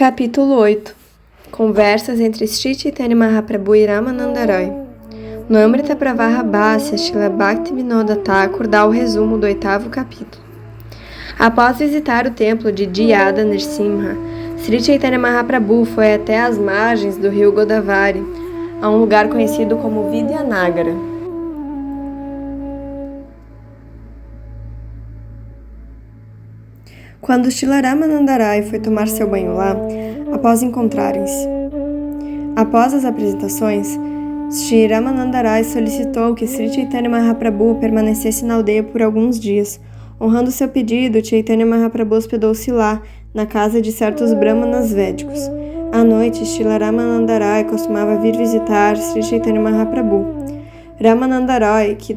Capítulo 8. Conversas entre Sri Chaitanya Mahaprabhu e Ramananda Roy. No Amrita Pravaha Bhasya, Srila Bhaktivinoda Thakur dá o resumo do 8º capítulo. Após visitar o templo de Jiyada Nrsimha, Sri Chaitanya Mahaprabhu foi até as margens do rio Godavari, a um lugar conhecido como Vidyanagara. Quando Srila Ramananda Roy foi tomar seu banho lá, após encontrarem-se. Após as apresentações, Sri Ramananda Roy solicitou que Sri Chaitanya Mahaprabhu permanecesse na aldeia por alguns dias. Honrando seu pedido, Chaitanya Mahaprabhu hospedou-se lá, na casa de certos brahmanas védicos. À noite, Srila Ramananda Roy costumava vir visitar Sri Chaitanya Mahaprabhu. Ramananda Roy, que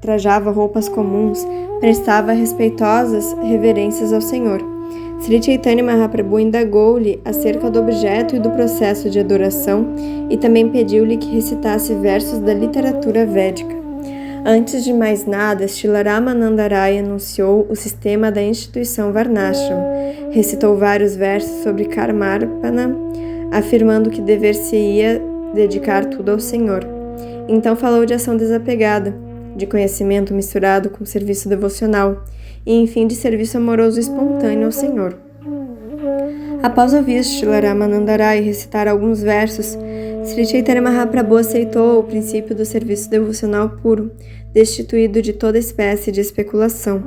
trajava roupas comuns, prestava respeitosas reverências ao Senhor. Sri Chaitanya Mahaprabhu indagou-lhe acerca do objeto e do processo de adoração e também pediu-lhe que recitasse versos da literatura védica. Antes de mais nada, Srila Ramananda Roy anunciou o sistema da instituição Varnashram, recitou vários versos sobre Karmarpana, afirmando que dever-se-ia dedicar tudo ao Senhor. Então falou de ação desapegada, de conhecimento misturado com serviço devocional e, enfim, de serviço amoroso espontâneo ao Senhor. Após ouvir Srila Ramananda Roy recitar alguns versos, Sri Chaitanya Mahaprabhu aceitou o princípio do serviço devocional puro, destituído de toda espécie de especulação.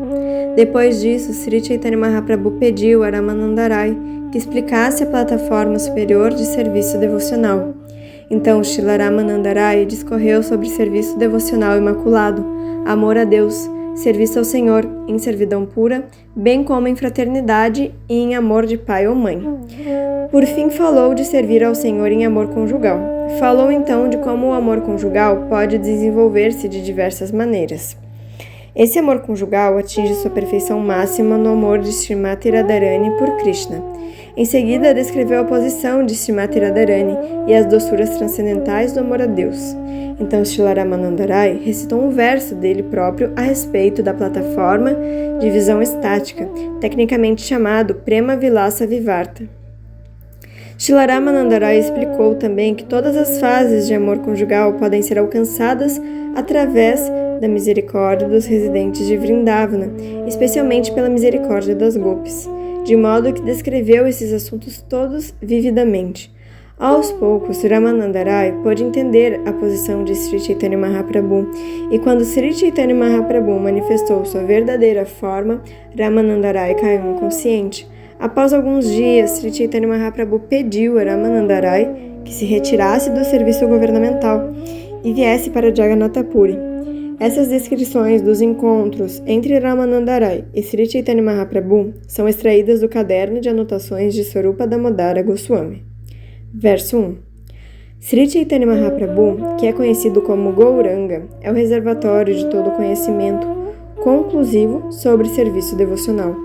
Depois disso, Sri Chaitanya Mahaprabhu pediu a Ramananda Roy que explicasse a plataforma superior de serviço devocional. Então, Srila Ramananda Roy discorreu sobre serviço devocional imaculado, amor a Deus, serviço ao Senhor, em servidão pura, bem como em fraternidade e em amor de pai ou mãe. Por fim, falou de servir ao Senhor em amor conjugal. Falou então de como o amor conjugal pode desenvolver-se de diversas maneiras. Esse amor conjugal atinge sua perfeição máxima no amor de Srimati Radharani por Krishna. Em seguida, descreveu a posição de Srimati Radharani e as doçuras transcendentais do amor a Deus. Então, Srila Ramananda Roy recitou um verso dele próprio a respeito da plataforma de visão estática, tecnicamente chamado Prema Vilasa Vivarta. Srila Ramananda Roy explicou também que todas as fases de amor conjugal podem ser alcançadas através da misericórdia dos residentes de Vrindavana, especialmente pela misericórdia das gopis, de modo que descreveu esses assuntos todos vividamente. Aos poucos, Ramananda Roy pôde entender a posição de Sri Chaitanya Mahaprabhu, e quando Sri Chaitanya Mahaprabhu manifestou sua verdadeira forma, Ramananda Roy caiu inconsciente. Após alguns dias, Sri Chaitanya Mahaprabhu pediu a Ramananda Roy que se retirasse do serviço governamental e viesse para Jagannatha Puri. Essas descrições dos encontros entre Ramananda Roy e Sri Chaitanya Mahaprabhu são extraídas do caderno de anotações de Swarupa Damodara Goswami. Verso 1. Sri Chaitanya Mahaprabhu, que é conhecido como Gauranga, é o reservatório de todo conhecimento conclusivo sobre serviço devocional.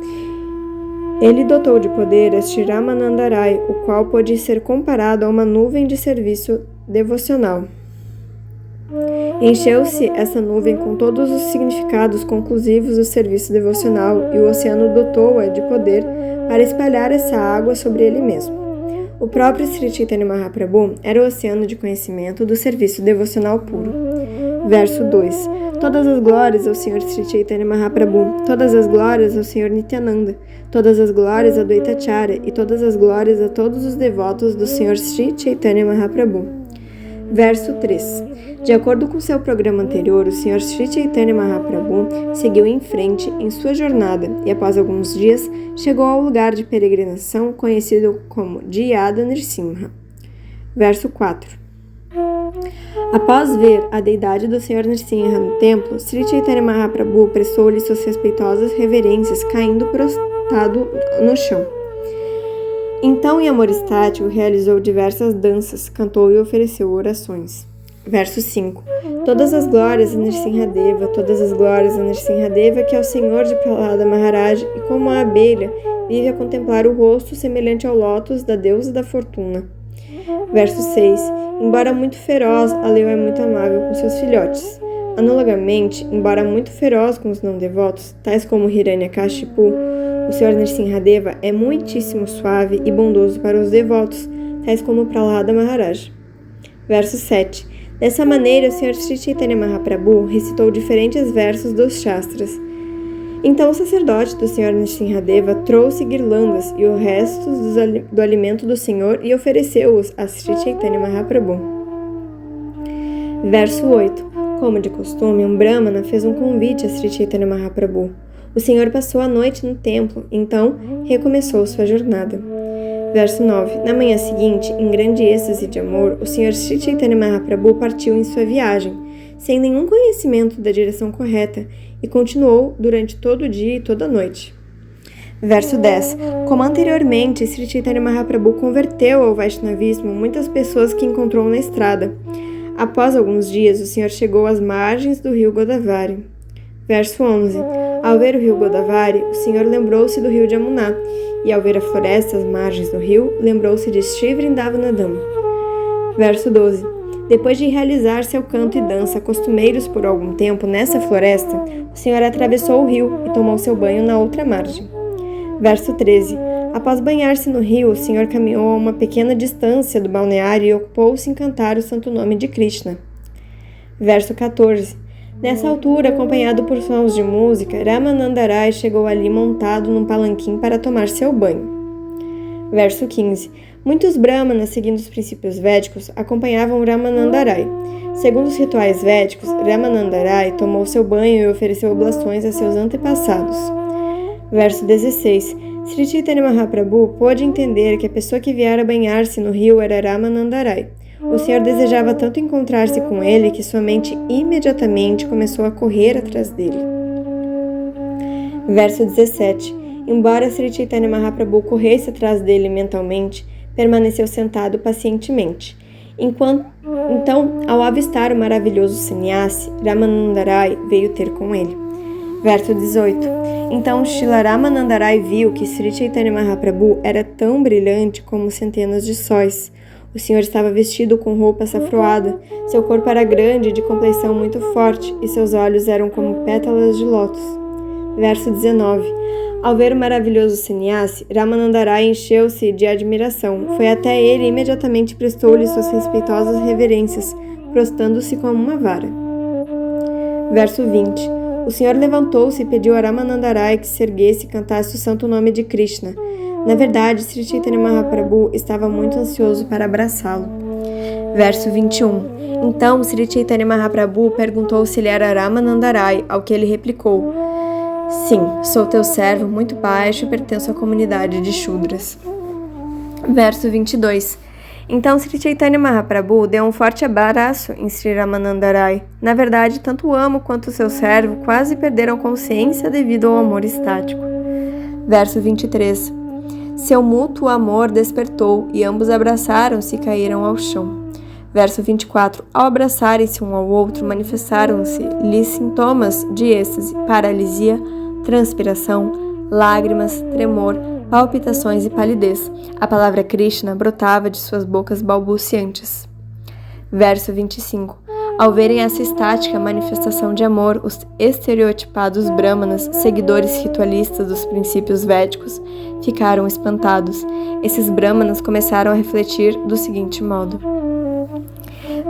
Ele dotou de poder a Sri Ramananda Roy, o qual pode ser comparado a uma nuvem de serviço devocional. Encheu-se essa nuvem com todos os significados conclusivos do serviço devocional e o oceano dotou-a de poder para espalhar essa água sobre ele mesmo. O próprio Sri Chaitanya Mahaprabhu era o oceano de conhecimento do serviço devocional puro. Verso 2. Todas as glórias ao Senhor Sri Chaitanya Mahaprabhu, todas as glórias ao Senhor Nityananda, todas as glórias a Dvaitacharya e todas as glórias a todos os devotos do Senhor Sri Chaitanya Mahaprabhu. Verso 3. De acordo com seu programa anterior, o Sr. Sri Chaitanya Mahaprabhu seguiu em frente em sua jornada e, após alguns dias, chegou ao lugar de peregrinação conhecido como Jiyada Nrsimha. Verso 4. Após ver a deidade do Sr. Nrsimha no templo, Sri Chaitanya Mahaprabhu prestou-lhe suas respeitosas reverências, caindo prostrado no chão. Então, em amor estático, realizou diversas danças, cantou e ofereceu orações. Verso 5. Todas as glórias a Nrsimhadeva, todas as glórias a Nrsimhadeva, que é o Senhor de Prahlada Maharaj, e como a abelha, vive a contemplar o rosto semelhante ao lótus da deusa da fortuna. Verso 6. Embora muito feroz, a leoa é muito amável com seus filhotes. Analogamente, embora muito feroz com os não devotos, tais como Hiranyakashipu, O Sr. Nrsimhadeva é muitíssimo suave e bondoso para os devotos, tais como Prahlada Maharaj. Verso 7. Dessa maneira, o Sr. Sri Chaitanya Mahaprabhu recitou diferentes versos dos Shastras. Então o sacerdote do Sr. Nrsimhadeva trouxe guirlandas e os restos do alimento do Senhor e ofereceu-os a Sri Chaitanya Mahaprabhu. Verso 8. Como de costume, um Brahmana fez um convite a Sri Chaitanya Mahaprabhu. O Senhor passou a noite no templo, então recomeçou sua jornada. Verso 9. Na manhã seguinte, em grande êxtase de amor, o Sr. Sri Chaitanya Mahaprabhu partiu em sua viagem, sem nenhum conhecimento da direção correta, e continuou durante todo o dia e toda a noite. Verso 10. Como anteriormente, Sri Chaitanya Mahaprabhu converteu ao Vaishnavismo muitas pessoas que encontrou na estrada. Após alguns dias, o Senhor chegou às margens do rio Godavari. Verso 11. Ao ver o rio Godavari, o Senhor lembrou-se do rio Jamuna, e ao ver a floresta às margens do rio, lembrou-se de Shri Vrindavanadam. Verso 12. Depois de realizar seu canto e dança costumeiros por algum tempo nessa floresta, o Senhor atravessou o rio e tomou seu banho na outra margem. Verso 13. Após banhar-se no rio, o Senhor caminhou a uma pequena distância do balneário e ocupou-se em cantar o santo nome de Krishna. Verso 14. Nessa altura, acompanhado por sons de música, Ramananda Rai chegou ali montado num palanquim para tomar seu banho. Verso 15. Muitos brahmanas, seguindo os princípios védicos, acompanhavam Ramananda Rai. Segundo os rituais védicos, Ramananda Rai tomou seu banho e ofereceu oblações a seus antepassados. Verso 16. Sri Chaitanya Mahaprabhu pôde entender que a pessoa que viera banhar-se no rio era Ramananda Rai. O Senhor desejava tanto encontrar-se com ele que sua mente imediatamente começou a correr atrás dele. Verso 17. Embora Sri Chaitanya Mahaprabhu corresse atrás dele mentalmente, permaneceu sentado pacientemente. Então, ao avistar o maravilhoso sannyasi, Ramananda Rai veio ter com ele. Verso 18. Então Srila Ramananda Rai viu que Sri Chaitanya Mahaprabhu era tão brilhante como centenas de sóis. O Senhor estava vestido com roupa açafroada, seu corpo era grande e de compleição muito forte, e seus olhos eram como pétalas de lótus. Verso 19. Ao ver o maravilhoso sannyasi, Ramananda Rai encheu-se de admiração. Foi até ele e imediatamente prestou-lhe suas respeitosas reverências, prostrando-se como uma vara. Verso 20. O Senhor levantou-se e pediu a Ramananda Rai que se erguesse e cantasse o santo nome de Krishna. Na verdade, Sri Chaitanya Mahaprabhu estava muito ansioso para abraçá-lo. Verso 21. Então, Sri Chaitanya Mahaprabhu perguntou se ele era Ramananda Rai, ao que ele replicou: Sim, sou teu servo, muito baixo e pertenço à comunidade de Shudras. Verso 22. Então Sri Chaitanya Mahaprabhu deu um forte abraço em Sri Ramananda Rai. Na verdade, tanto o amo quanto o seu servo quase perderam consciência devido ao amor estático. Verso 23. Seu mútuo amor despertou e ambos abraçaram-se e caíram ao chão. Verso 24. Ao abraçarem-se um ao outro, manifestaram-se-lhes sintomas de êxtase, paralisia, transpiração, lágrimas, tremor, palpitações e palidez. A palavra Krishna brotava de suas bocas balbuciantes. Verso 25. Ao verem essa estática manifestação de amor, os estereotipados brahmanas, seguidores ritualistas dos princípios védicos, ficaram espantados. Esses brahmanas começaram a refletir do seguinte modo.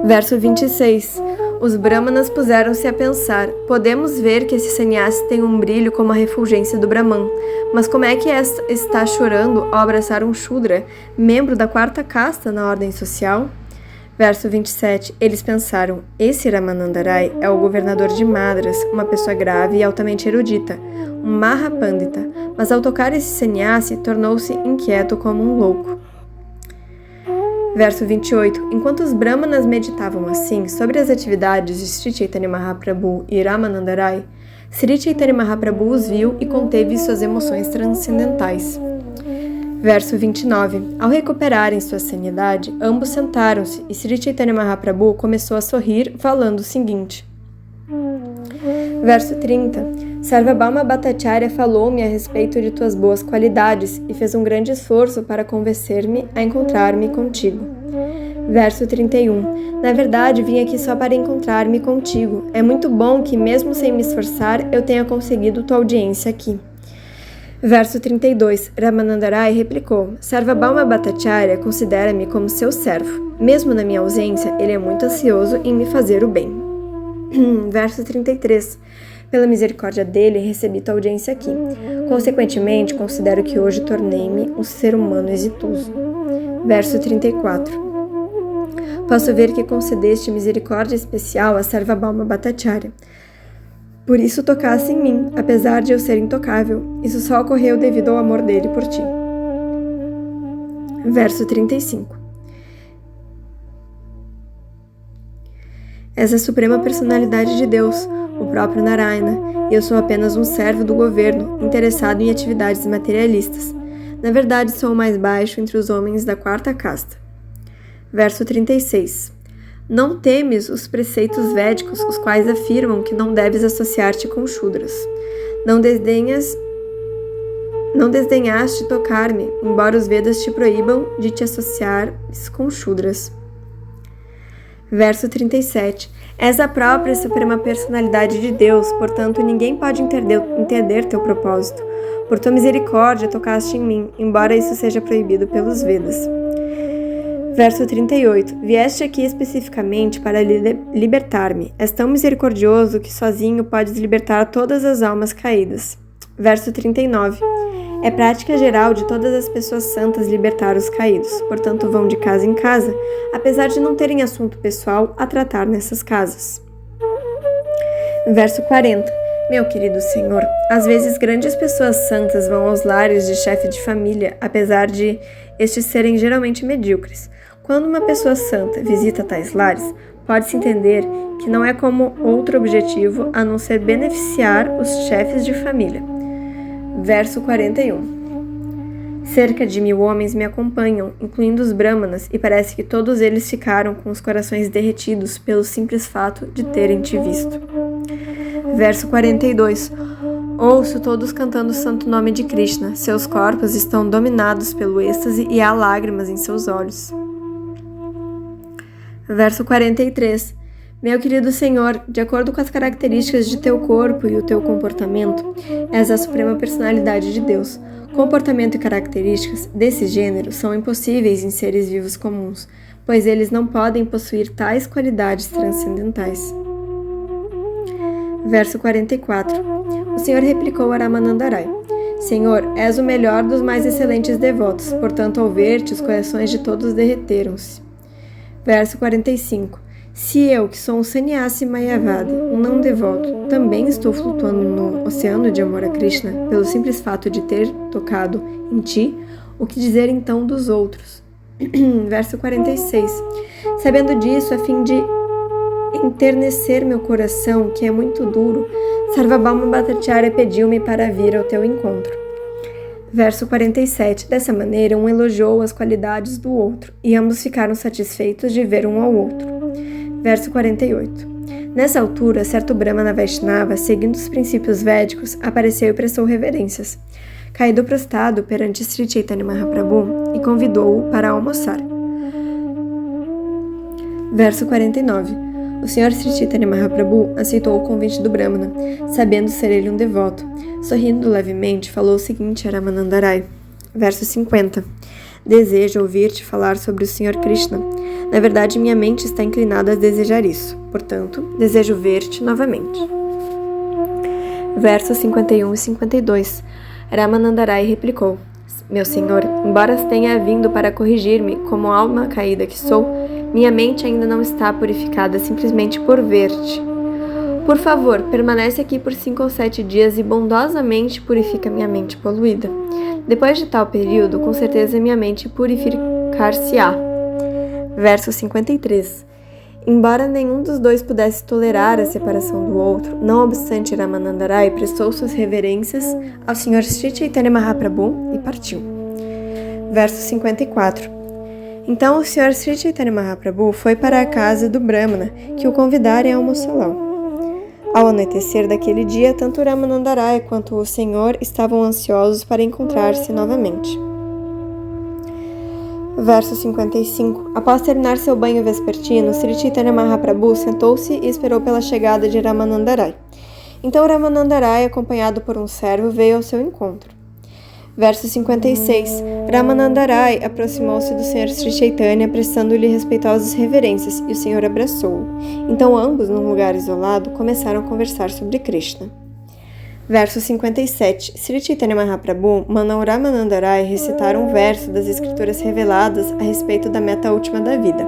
Verso 26. Os brahmanas puseram-se a pensar: podemos ver que esse sannyasi tem um brilho como a refulgência do Brahman, mas como é que esta está chorando ao abraçar um Shudra, membro da quarta casta na ordem social? Verso 27. Eles pensaram: esse Ramananda Rai é o governador de Madras, uma pessoa grave e altamente erudita, um Mahapandita, mas ao tocar esse sannyasi tornou-se inquieto como um louco. Verso 28. Enquanto os brahmanas meditavam assim sobre as atividades de Sri Chaitanya Mahaprabhu e Ramananda Rai, Sri Chaitanya Mahaprabhu os viu e conteve suas emoções transcendentais. Verso 29. Ao recuperarem sua sanidade, ambos sentaram-se e Sri Chaitanya Mahaprabhu começou a sorrir, falando o seguinte. Verso 30. Sarvabhauma Bhattacharya falou-me a respeito de tuas boas qualidades e fez um grande esforço para convencer-me a encontrar-me contigo. Verso 31. Na verdade, vim aqui só para encontrar-me contigo. É muito bom que, mesmo sem me esforçar, eu tenha conseguido tua audiência aqui. Verso 32. Ramanandarai replicou: Sarvabhauma Bhattacharya considera-me como seu servo. Mesmo na minha ausência, ele é muito ansioso em me fazer o bem. Verso 33. Pela misericórdia dele, recebi tua audiência aqui. Consequentemente, considero que hoje tornei-me um ser humano exitoso. Verso 34. Posso ver que concedeste misericórdia especial a Sarvabhauma Bhattacharya. Por isso tocasse em mim, apesar de eu ser intocável. Isso só ocorreu devido ao amor dele por ti. Verso 35. És a suprema personalidade de Deus, o próprio Narayana, e eu sou apenas um servo do governo, interessado em atividades materialistas. Na verdade, sou o mais baixo entre os homens da quarta casta. Verso 36. Não temes os preceitos védicos, os quais afirmam que não deves associar-te com Shudras. Não desdenhaste tocar-me, embora os Vedas te proíbam de te associar com Shudras. Verso 37. És a própria suprema personalidade de Deus, portanto ninguém pode entender teu propósito. Por tua misericórdia tocaste em mim, embora isso seja proibido pelos Vedas. Verso 38. Vieste aqui especificamente para libertar-me. És tão misericordioso que sozinho podes libertar todas as almas caídas. Verso 39. É prática geral de todas as pessoas santas libertar os caídos, portanto vão de casa em casa, apesar de não terem assunto pessoal a tratar nessas casas. Verso 40. Meu querido Senhor, às vezes grandes pessoas santas vão aos lares de chefe de família, apesar de estes serem geralmente medíocres. Quando uma pessoa santa visita tais lares, pode-se entender que não é como outro objetivo a não ser beneficiar os chefes de família. Verso 41. Cerca de 1000 homens me acompanham, incluindo os brahmanas, e parece que todos eles ficaram com os corações derretidos pelo simples fato de terem te visto. Verso 42. Ouço todos cantando o santo nome de Krishna. Seus corpos estão dominados pelo êxtase e há lágrimas em seus olhos. Verso 43. Meu querido Senhor, de acordo com as características de teu corpo e o teu comportamento, és a suprema personalidade de Deus. Comportamento e características desse gênero são impossíveis em seres vivos comuns, pois eles não podem possuir tais qualidades transcendentais. Verso 44. O Senhor replicou a Ramanandarai: Senhor, és o melhor dos mais excelentes devotos, portanto, ao ver-te, os corações de todos derreteram-se. Verso 45. Se eu, que sou um sannyasi mayavadi, um não devoto, também estou flutuando no oceano de amor a Krishna, pelo simples fato de ter tocado em ti, o que dizer então dos outros? Verso 46. Sabendo disso, a fim de enternecer meu coração, que é muito duro, Sarvabhauma Bhattacharya pediu-me para vir ao teu encontro. Verso 47. Dessa maneira, um elogiou as qualidades do outro, e ambos ficaram satisfeitos de ver um ao outro. Verso 48. Nessa altura, certo Brahmana Vaishnava, seguindo os princípios védicos, apareceu e prestou reverências. Caído prostrado perante Sri Chaitanya Mahaprabhu e convidou-o para almoçar. Verso 49. O Sr. Sri Chaitanya Mahaprabhu aceitou o convite do Brahmana, sabendo ser ele um devoto. Sorrindo levemente, falou o seguinte a Ramanandarai. Verso 50. Desejo ouvir-te falar sobre o Sr. Krishna. Na verdade, minha mente está inclinada a desejar isso. Portanto, desejo ver-te novamente. Versos 51 e 52. Ramanandarai replicou: Meu Senhor, embora tenha vindo para corrigir-me como alma caída que sou, minha mente ainda não está purificada simplesmente por ver-te. Por favor, permanece aqui por 5 ou 7 dias e bondosamente purifica minha mente poluída. Depois de tal período, com certeza minha mente purificar-se-á. Verso 53. Embora nenhum dos dois pudesse tolerar a separação do outro, não obstante Ramanandarai prestou suas reverências ao Sr. Sri Chaitanya Mahaprabhu e partiu. Verso 54. Então o Sr. Sri Chaitanya Mahaprabhu foi para a casa do Brahmana, que o convidara a almoçá-lo. Ao anoitecer daquele dia, tanto Ramanandarai quanto o Senhor estavam ansiosos para encontrar-se novamente. Verso 55. Após terminar seu banho vespertino, Sri Chaitanya Mahaprabhu sentou-se e esperou pela chegada de Ramanandarai. Então Ramanandarai, acompanhado por um servo, veio ao seu encontro. Verso 56. Ramanandarai aproximou-se do Senhor Sri Chaitanya, prestando-lhe respeitosas reverências, e o Senhor abraçou-o. Então ambos, num lugar isolado, começaram a conversar sobre Krishna. Verso 57. Sri Chaitanya Mahaprabhu mandou Ramanandarai recitar um verso das escrituras reveladas a respeito da meta última da vida.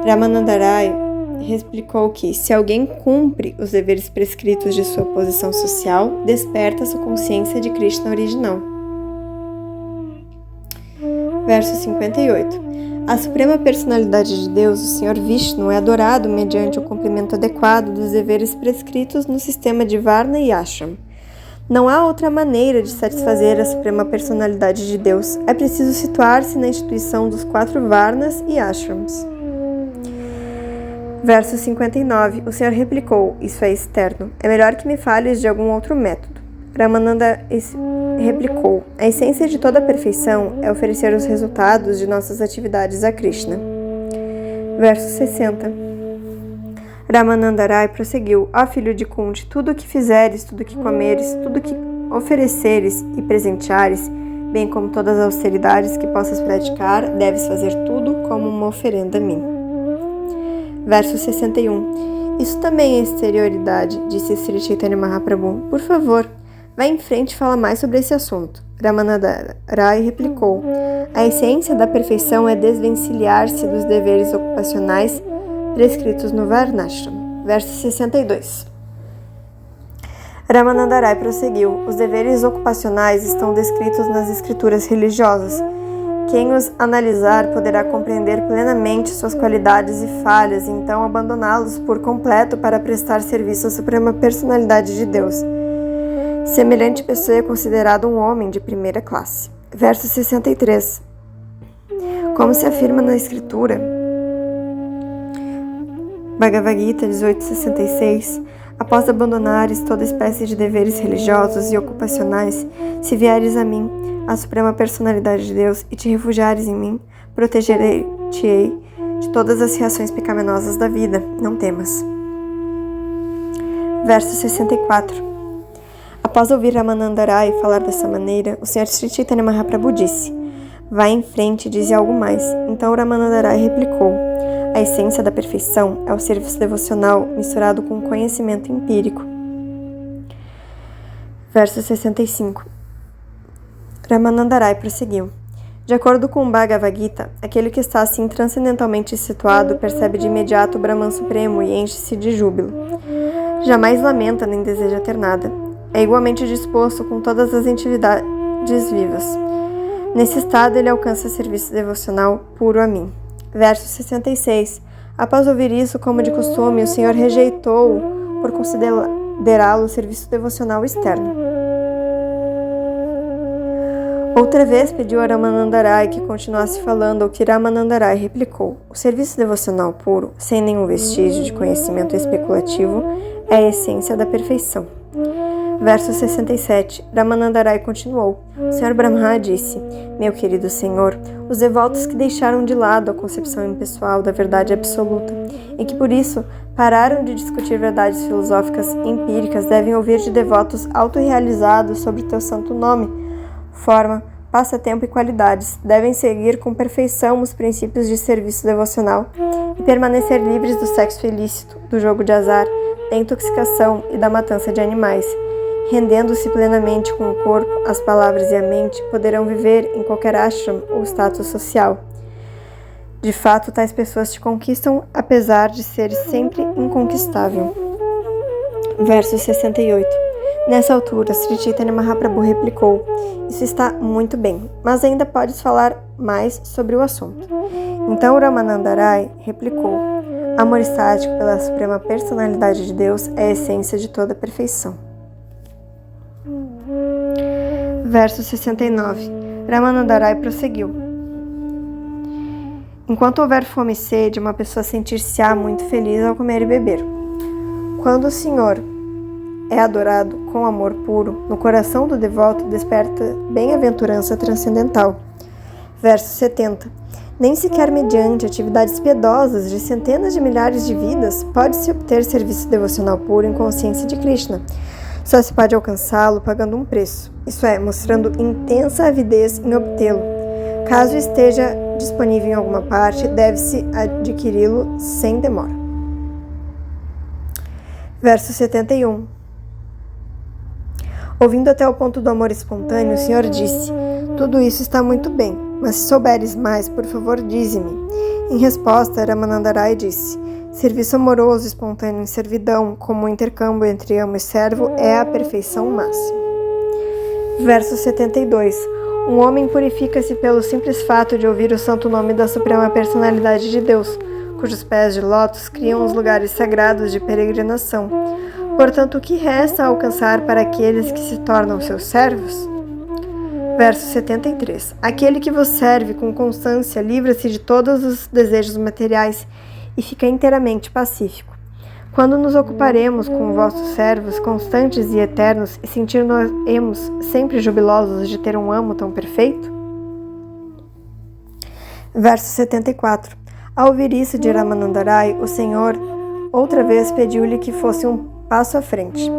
Ramanandarai explicou que, se alguém cumpre os deveres prescritos de sua posição social, desperta sua consciência de Krishna original. Verso 58. A Suprema Personalidade de Deus, o Senhor Vishnu, é adorado mediante o cumprimento adequado dos deveres prescritos no sistema de Varna e Ashram. Não há outra maneira de satisfazer a Suprema Personalidade de Deus. É preciso situar-se na instituição dos 4 Varnas e Ashrams. Verso 59. O Senhor replicou: isso é externo. É melhor que me fales de algum outro método. Ramananda replicou: a essência de toda a perfeição é oferecer os resultados de nossas atividades a Krishna. Verso 60. Ramanandarai prosseguiu: ó filho de Kunti, tudo o que fizeres, tudo o que comeres, tudo o que ofereceres e presenteares, bem como todas as austeridades que possas praticar, deves fazer tudo como uma oferenda a mim. Verso 61. Isso também é exterioridade, disse Sri Chaitanya Mahaprabhu. Por favor, vá em frente e fala mais sobre esse assunto. Ramanandarai replicou: a essência da perfeição é desvencilhar-se dos deveres ocupacionais prescritos no Varnashram. Verso 62. Ramanandarai prosseguiu: os deveres ocupacionais estão descritos nas escrituras religiosas. Quem os analisar poderá compreender plenamente suas qualidades e falhas e então abandoná-los por completo para prestar serviço à Suprema Personalidade de Deus. Semelhante pessoa é considerado um homem de primeira classe. Verso 63. Como se afirma na Escritura, Bhagavad Gita 18:66, após abandonares toda espécie de deveres religiosos e ocupacionais, se vieres a mim, a Suprema Personalidade de Deus, e te refugiares em mim, protegerei-te-ei de todas as reações pecaminosas da vida, não temas. Verso 64. Após ouvir Ramanandarai falar dessa maneira, o Senhor Sri Chaitanya Mahaprabhu disse: vá em frente e dize algo mais. Então Ramanandarai replicou: a essência da perfeição é o serviço devocional misturado com conhecimento empírico. Verso 65. Ramanandarai prosseguiu: de acordo com o Bhagavad Gita, aquele que está assim transcendentalmente situado percebe de imediato o Brahman Supremo e enche-se de júbilo. Jamais lamenta nem deseja ter nada. É igualmente disposto com todas as entidades vivas. Nesse estado, ele alcança serviço devocional puro a mim. Verso 66. Após ouvir isso, como de costume, o Senhor rejeitou por considerá-lo serviço devocional externo. Outra vez pediu a Ramanandarai que continuasse falando, ao que Ramanandarai replicou: o serviço devocional puro, sem nenhum vestígio de conhecimento especulativo, é a essência da perfeição. Verso 67. Ramanandarai continuou: o Senhor Brahma disse: meu querido Senhor, os devotos que deixaram de lado a concepção impessoal da verdade absoluta e que por isso pararam de discutir verdades filosóficas empíricas devem ouvir de devotos autorrealizados sobre teu santo nome, forma, passatempo e qualidades. Devem seguir com perfeição os princípios de serviço devocional e permanecer livres do sexo ilícito, do jogo de azar, da intoxicação e da matança de animais. Rendendo-se plenamente com o corpo, as palavras e a mente, poderão viver em qualquer ashram ou status social. De fato, tais pessoas te conquistam, apesar de seres sempre inconquistável. Verso 68. Nessa altura, Sri Chaitanya Mahaprabhu replicou: isso está muito bem, mas ainda podes falar mais sobre o assunto. Então Ramanandarai replicou: amor estático pela Suprema Personalidade de Deus é a essência de toda a perfeição. Verso 69. Ramanandarai prosseguiu: enquanto houver fome e sede, uma pessoa sentir-se-á muito feliz ao comer e beber. Quando o Senhor é adorado com amor puro, no coração do devoto desperta bem-aventurança transcendental. Verso 70. Nem sequer mediante atividades piedosas de centenas de milhares de vidas pode-se obter serviço devocional puro em consciência de Krishna. Só se pode alcançá-lo pagando um preço. isso é, mostrando intensa avidez em obtê-lo. Caso esteja disponível em alguma parte, deve-se adquiri-lo sem demora. Verso 71. Ouvindo até o ponto do amor espontâneo, o Senhor disse: tudo isso está muito bem, mas se souberes mais, por favor, dize-me. Em resposta, Ramanandarai disse: serviço amoroso espontâneo em servidão, como o intercâmbio entre amo e servo, é a perfeição máxima. Verso 72. Um homem purifica-se pelo simples fato de ouvir o santo nome da Suprema Personalidade de Deus, cujos pés de lótus criam os lugares sagrados de peregrinação. Portanto, o que resta a alcançar para aqueles que se tornam seus servos? Verso 73. Aquele que vos serve com constância livra-se de todos os desejos materiais e fica inteiramente pacífico. Quando nos ocuparemos com vossos servos constantes e eternos e sentir-nos sempre jubilosos de ter um amo tão perfeito? Verso 74. Ao ouvir isso de Ramanandarai, o Senhor outra vez pediu-lhe que fosse um passo à frente.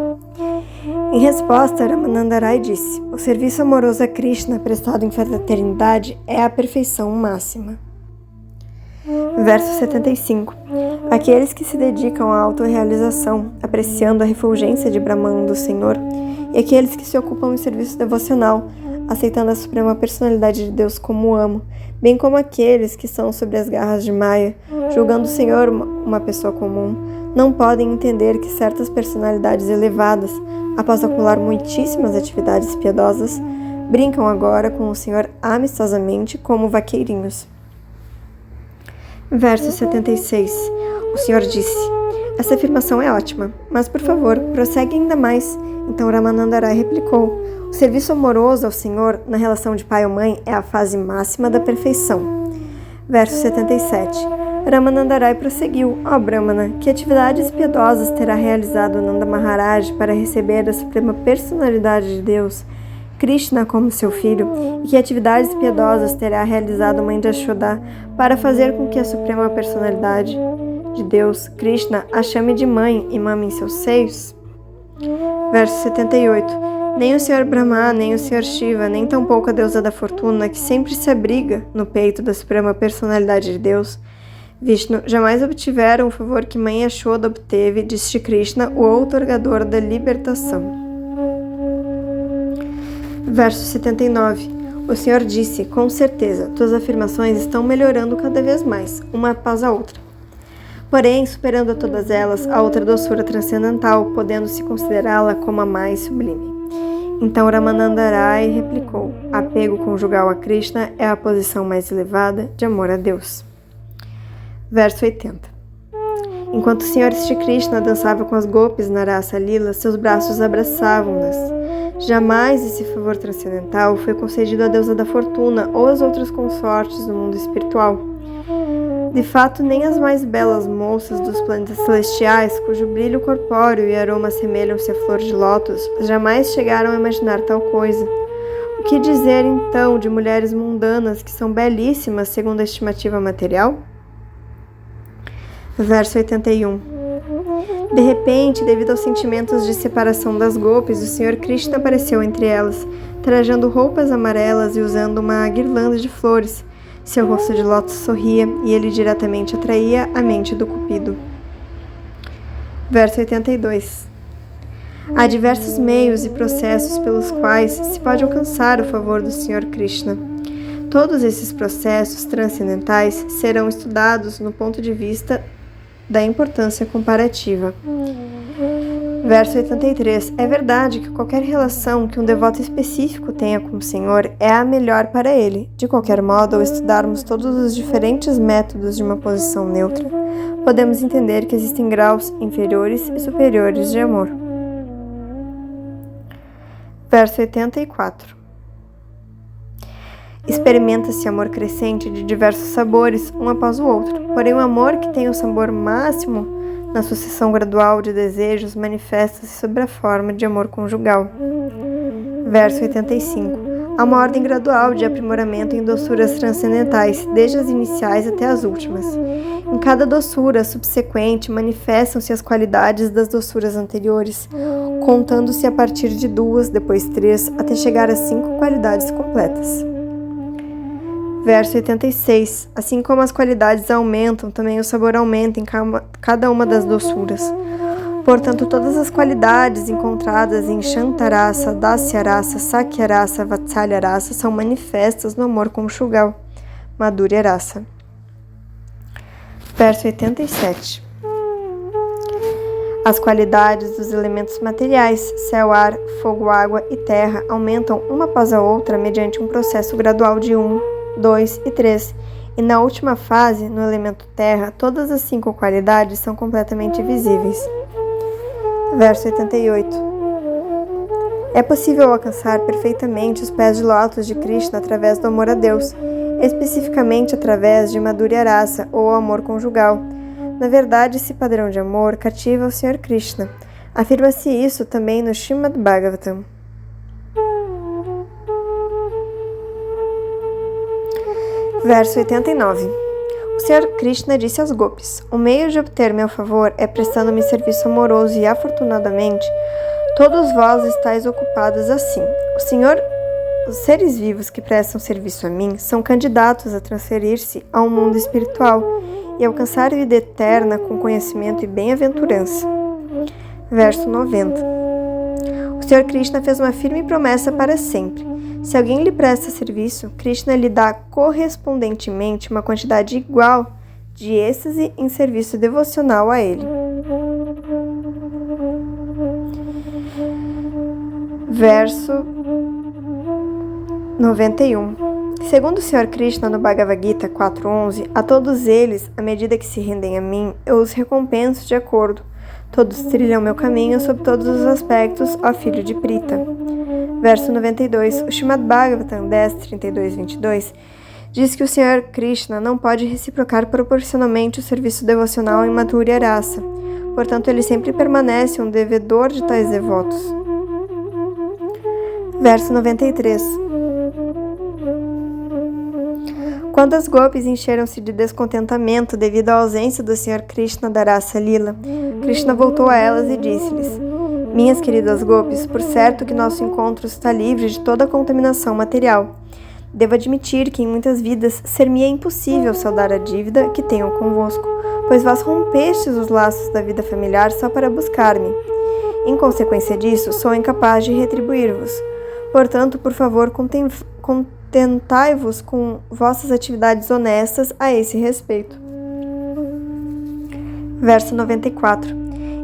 Em resposta, Ramanandarai disse: o serviço amoroso a Krishna prestado em fraternidade é a perfeição máxima. Verso 75. Aqueles que se dedicam à autorrealização, apreciando a refulgência de Brahman do Senhor, e aqueles que se ocupam em serviço devocional, aceitando a Suprema Personalidade de Deus como amo, bem como aqueles que são sobre as garras de Maya, julgando o Senhor uma pessoa comum, não podem entender que certas personalidades elevadas, após acumular muitíssimas atividades piedosas, brincam agora com o Senhor amistosamente como vaqueirinhos. Verso 76. O Senhor disse: essa afirmação é ótima, mas por favor, prossegue ainda mais. Então Ramanandarai replicou: o serviço amoroso ao Senhor na relação de pai ou mãe é a fase máxima da perfeição. Verso 77. Ramanandarai prosseguiu: ó Brahmana, que atividades piedosas terá realizado Nanda Maharaj para receber a Suprema Personalidade de Deus, Krishna, como seu filho, e que atividades piedosas terá realizado Mãe de Yashoda para fazer com que a Suprema Personalidade de Deus, Krishna, a chame de mãe e mame em seus seios? Verso 78. Nem o Senhor Brahma, nem o Senhor Shiva, nem tampouco a deusa da fortuna, que sempre se abriga no peito da Suprema Personalidade de Deus, Vishnu, jamais obtiveram o favor que Mãe Yashoda obteve de Shri Krishna, o outorgador da libertação. Verso 79. O Senhor disse: com certeza, tuas afirmações estão melhorando cada vez mais, uma após a outra. Porém, superando a todas elas, a outra doçura transcendental, podendo-se considerá-la como a mais sublime. Então Ramanandarai replicou: apego conjugal a Krishna é a posição mais elevada de amor a Deus. Verso 80. Enquanto o Senhor Shri Krishna dançava com as gopis na Rasa Lila, seus braços abraçavam-nas. Jamais esse favor transcendental foi concedido à deusa da fortuna ou às outras consortes do mundo espiritual. De fato, nem as mais belas moças dos planetas celestiais, cujo brilho corpóreo e aroma assemelham-se à flor de lótus, jamais chegaram a imaginar tal coisa. O que dizer, então, de mulheres mundanas que são belíssimas segundo a estimativa material? Verso 81. De repente, devido aos sentimentos de separação das gopis, o Senhor Krishna apareceu entre elas, trajando roupas amarelas e usando uma guirlanda de flores. Seu rosto de lótus sorria e ele diretamente atraía a mente do Cupido. Verso 82. Há diversos meios e processos pelos quais se pode alcançar o favor do Senhor Krishna. Todos esses processos transcendentais serão estudados no ponto de vista da importância comparativa. Verso 83. É verdade que qualquer relação que um devoto específico tenha com o Senhor é a melhor para ele. De qualquer modo, ao estudarmos todos os diferentes métodos de uma posição neutra, podemos entender que existem graus inferiores e superiores de amor. Verso 84. Experimenta-se amor crescente de diversos sabores, um após o outro. Porém, o amor que tem o sabor máximo na sucessão gradual de desejos manifesta-se sob a forma de amor conjugal. Verso 85. Há uma ordem gradual de aprimoramento em doçuras transcendentais, desde as iniciais até as últimas. Em cada doçura subsequente manifestam-se as qualidades das doçuras anteriores, contando-se a partir de 2, depois 3, até chegar a 5 qualidades completas. Verso 86. Assim como as qualidades aumentam, também o sabor aumenta em cada uma das doçuras. Portanto, todas as qualidades encontradas em Shantarasa, Dasyarasa, Sakyarasa, Vatsalyarasa são manifestas no amor conjugal, Madhuryarasa. Verso 87. As qualidades dos elementos materiais, céu, ar, fogo, água e terra, aumentam uma após a outra mediante um processo gradual de 1, 2 e 3, e na última fase, no elemento terra, todas as 5 qualidades são completamente visíveis. Verso 88. É possível alcançar perfeitamente os pés de lótus de Krishna através do amor a Deus, especificamente através de Madhuryarasa ou amor conjugal. Na verdade, esse padrão de amor cativa o Sr. Krishna. Afirma-se isso também no Srimad Bhagavatam. Verso 89. O Sr. Krishna disse aos gopis: o meio de obter meu favor é prestando-me serviço amoroso e, afortunadamente, todos vós estáis ocupados assim. Os seres vivos que prestam serviço a mim são candidatos a transferir-se ao mundo espiritual e alcançar vida eterna com conhecimento e bem-aventurança. Verso 90. O Sr. Krishna fez uma firme promessa para sempre. Se alguém lhe presta serviço, Krishna lhe dá correspondentemente uma quantidade igual de êxtase em serviço devocional a ele. Verso 91. Segundo o Sr. Krishna no Bhagavad Gita 4.11, a todos eles, à medida que se rendem a mim, eu os recompenso de acordo. Todos trilham meu caminho sob todos os aspectos, ó filho de Prita. Verso 92. O Srimad Bhagavatam 10.32-22 diz que o Sr. Krishna não pode reciprocar proporcionalmente o serviço devocional em Madhuryarasa. Portanto, ele sempre permanece um devedor de tais devotos. Verso 93. Quando as gopis encheram-se de descontentamento devido à ausência do Sr. Krishna da Rasa Lila, Krishna voltou a elas e disse-lhes: minhas queridas gopis, por certo que nosso encontro está livre de toda a contaminação material. Devo admitir que em muitas vidas ser-me-é impossível saldar a dívida que tenho convosco, pois vós rompestes os laços da vida familiar só para buscar-me. Em consequência disso, sou incapaz de retribuir-vos. Portanto, por favor, contentai-vos com vossas atividades honestas a esse respeito. Verso 94.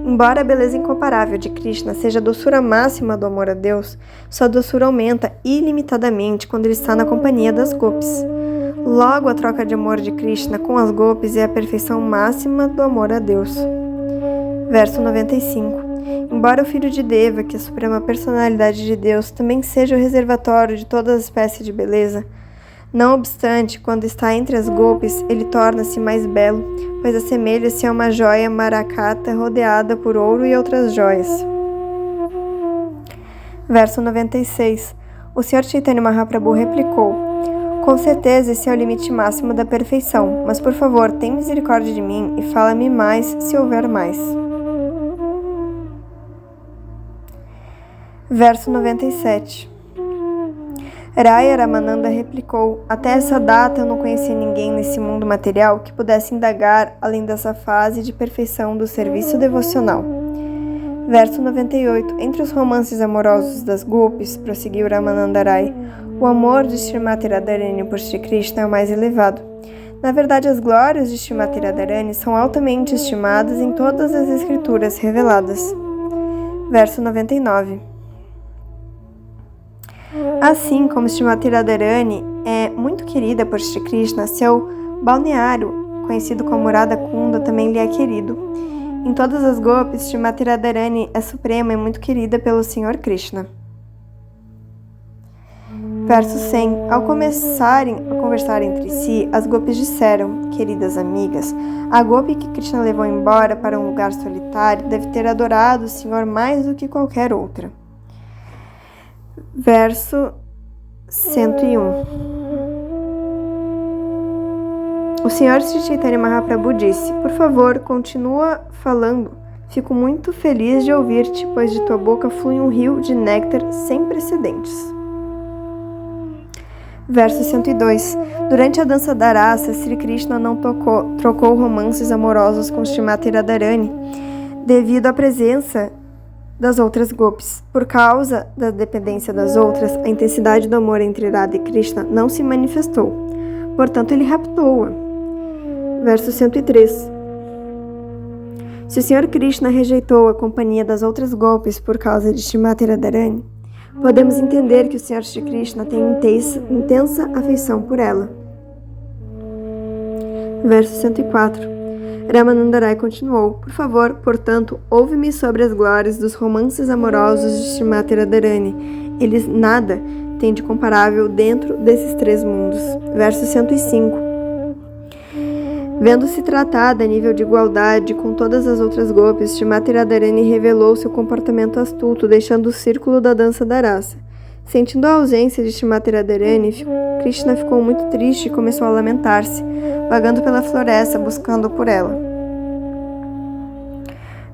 Embora a beleza incomparável de Krishna seja a doçura máxima do amor a Deus, sua doçura aumenta ilimitadamente quando ele está na companhia das gopis. Logo, a troca de amor de Krishna com as gopis é a perfeição máxima do amor a Deus. Verso 95. Embora o filho de Deva, que é a suprema personalidade de Deus, também seja o reservatório de toda a espécie de beleza, não obstante, quando está entre as gopis, ele torna-se mais belo, pois assemelha-se a uma joia maracata rodeada por ouro e outras joias. Verso 96. O Sr. Chaitanya Mahaprabhu replicou: com certeza esse é o limite máximo da perfeição, mas por favor, tem misericórdia de mim e fala-me mais se houver mais. Verso 97. Raya Ramananda replicou: até essa data eu não conhecia ninguém nesse mundo material que pudesse indagar além dessa fase de perfeição do serviço devocional. Verso 98. Entre os romances amorosos das gopis, prosseguiu Ramananda Rai, o amor de Srimati Radharani por Shri Krishna é o mais elevado. Na verdade, as glórias de Srimati Radharani são altamente estimadas em todas as escrituras reveladas. Verso 99. Assim como Srimati Radharani é muito querida por Shri Krishna, seu balneário, conhecido como Radha Kunda, também lhe é querido. Em todas as gopis, Srimati Radharani é suprema e muito querida pelo Sr. Krishna. Verso 100. Ao começarem a conversar entre si, as gopis disseram: queridas amigas, a gopi que Krishna levou embora para um lugar solitário deve ter adorado o Senhor mais do que qualquer outra. Verso 101. O Sr. Sri Chaitanya Mahaprabhu disse: por favor, continua falando. Fico muito feliz de ouvir-te, pois de tua boca flui um rio de néctar sem precedentes. Verso 102. Durante a dança da rasa, Sri Krishna não trocou romances amorosos com Srimati Radharani, devido à presença das outras gopis. Por causa da dependência das outras, a intensidade do amor entre Radha e Krishna não se manifestou. Portanto, ele raptou-a. Verso 103. Se o Sr. Krishna rejeitou a companhia das outras gopis por causa de Srimati Radharani, podemos entender que o Sr. Shri Krishna tem intensa afeição por ela. Verso 104. Ramananda Rai continuou: por favor, portanto, ouve-me sobre as glórias dos romances amorosos de Srimati Radharani. Eles nada têm de comparável dentro desses três mundos. Verso 105. Vendo-se tratada a nível de igualdade com todas as outras gopis, Srimati Radharani revelou seu comportamento astuto, deixando o círculo da dança da rasa. Sentindo a ausência de Srimati Radharani, Krishna ficou muito triste e começou a lamentar-se, vagando pela floresta, buscando por ela.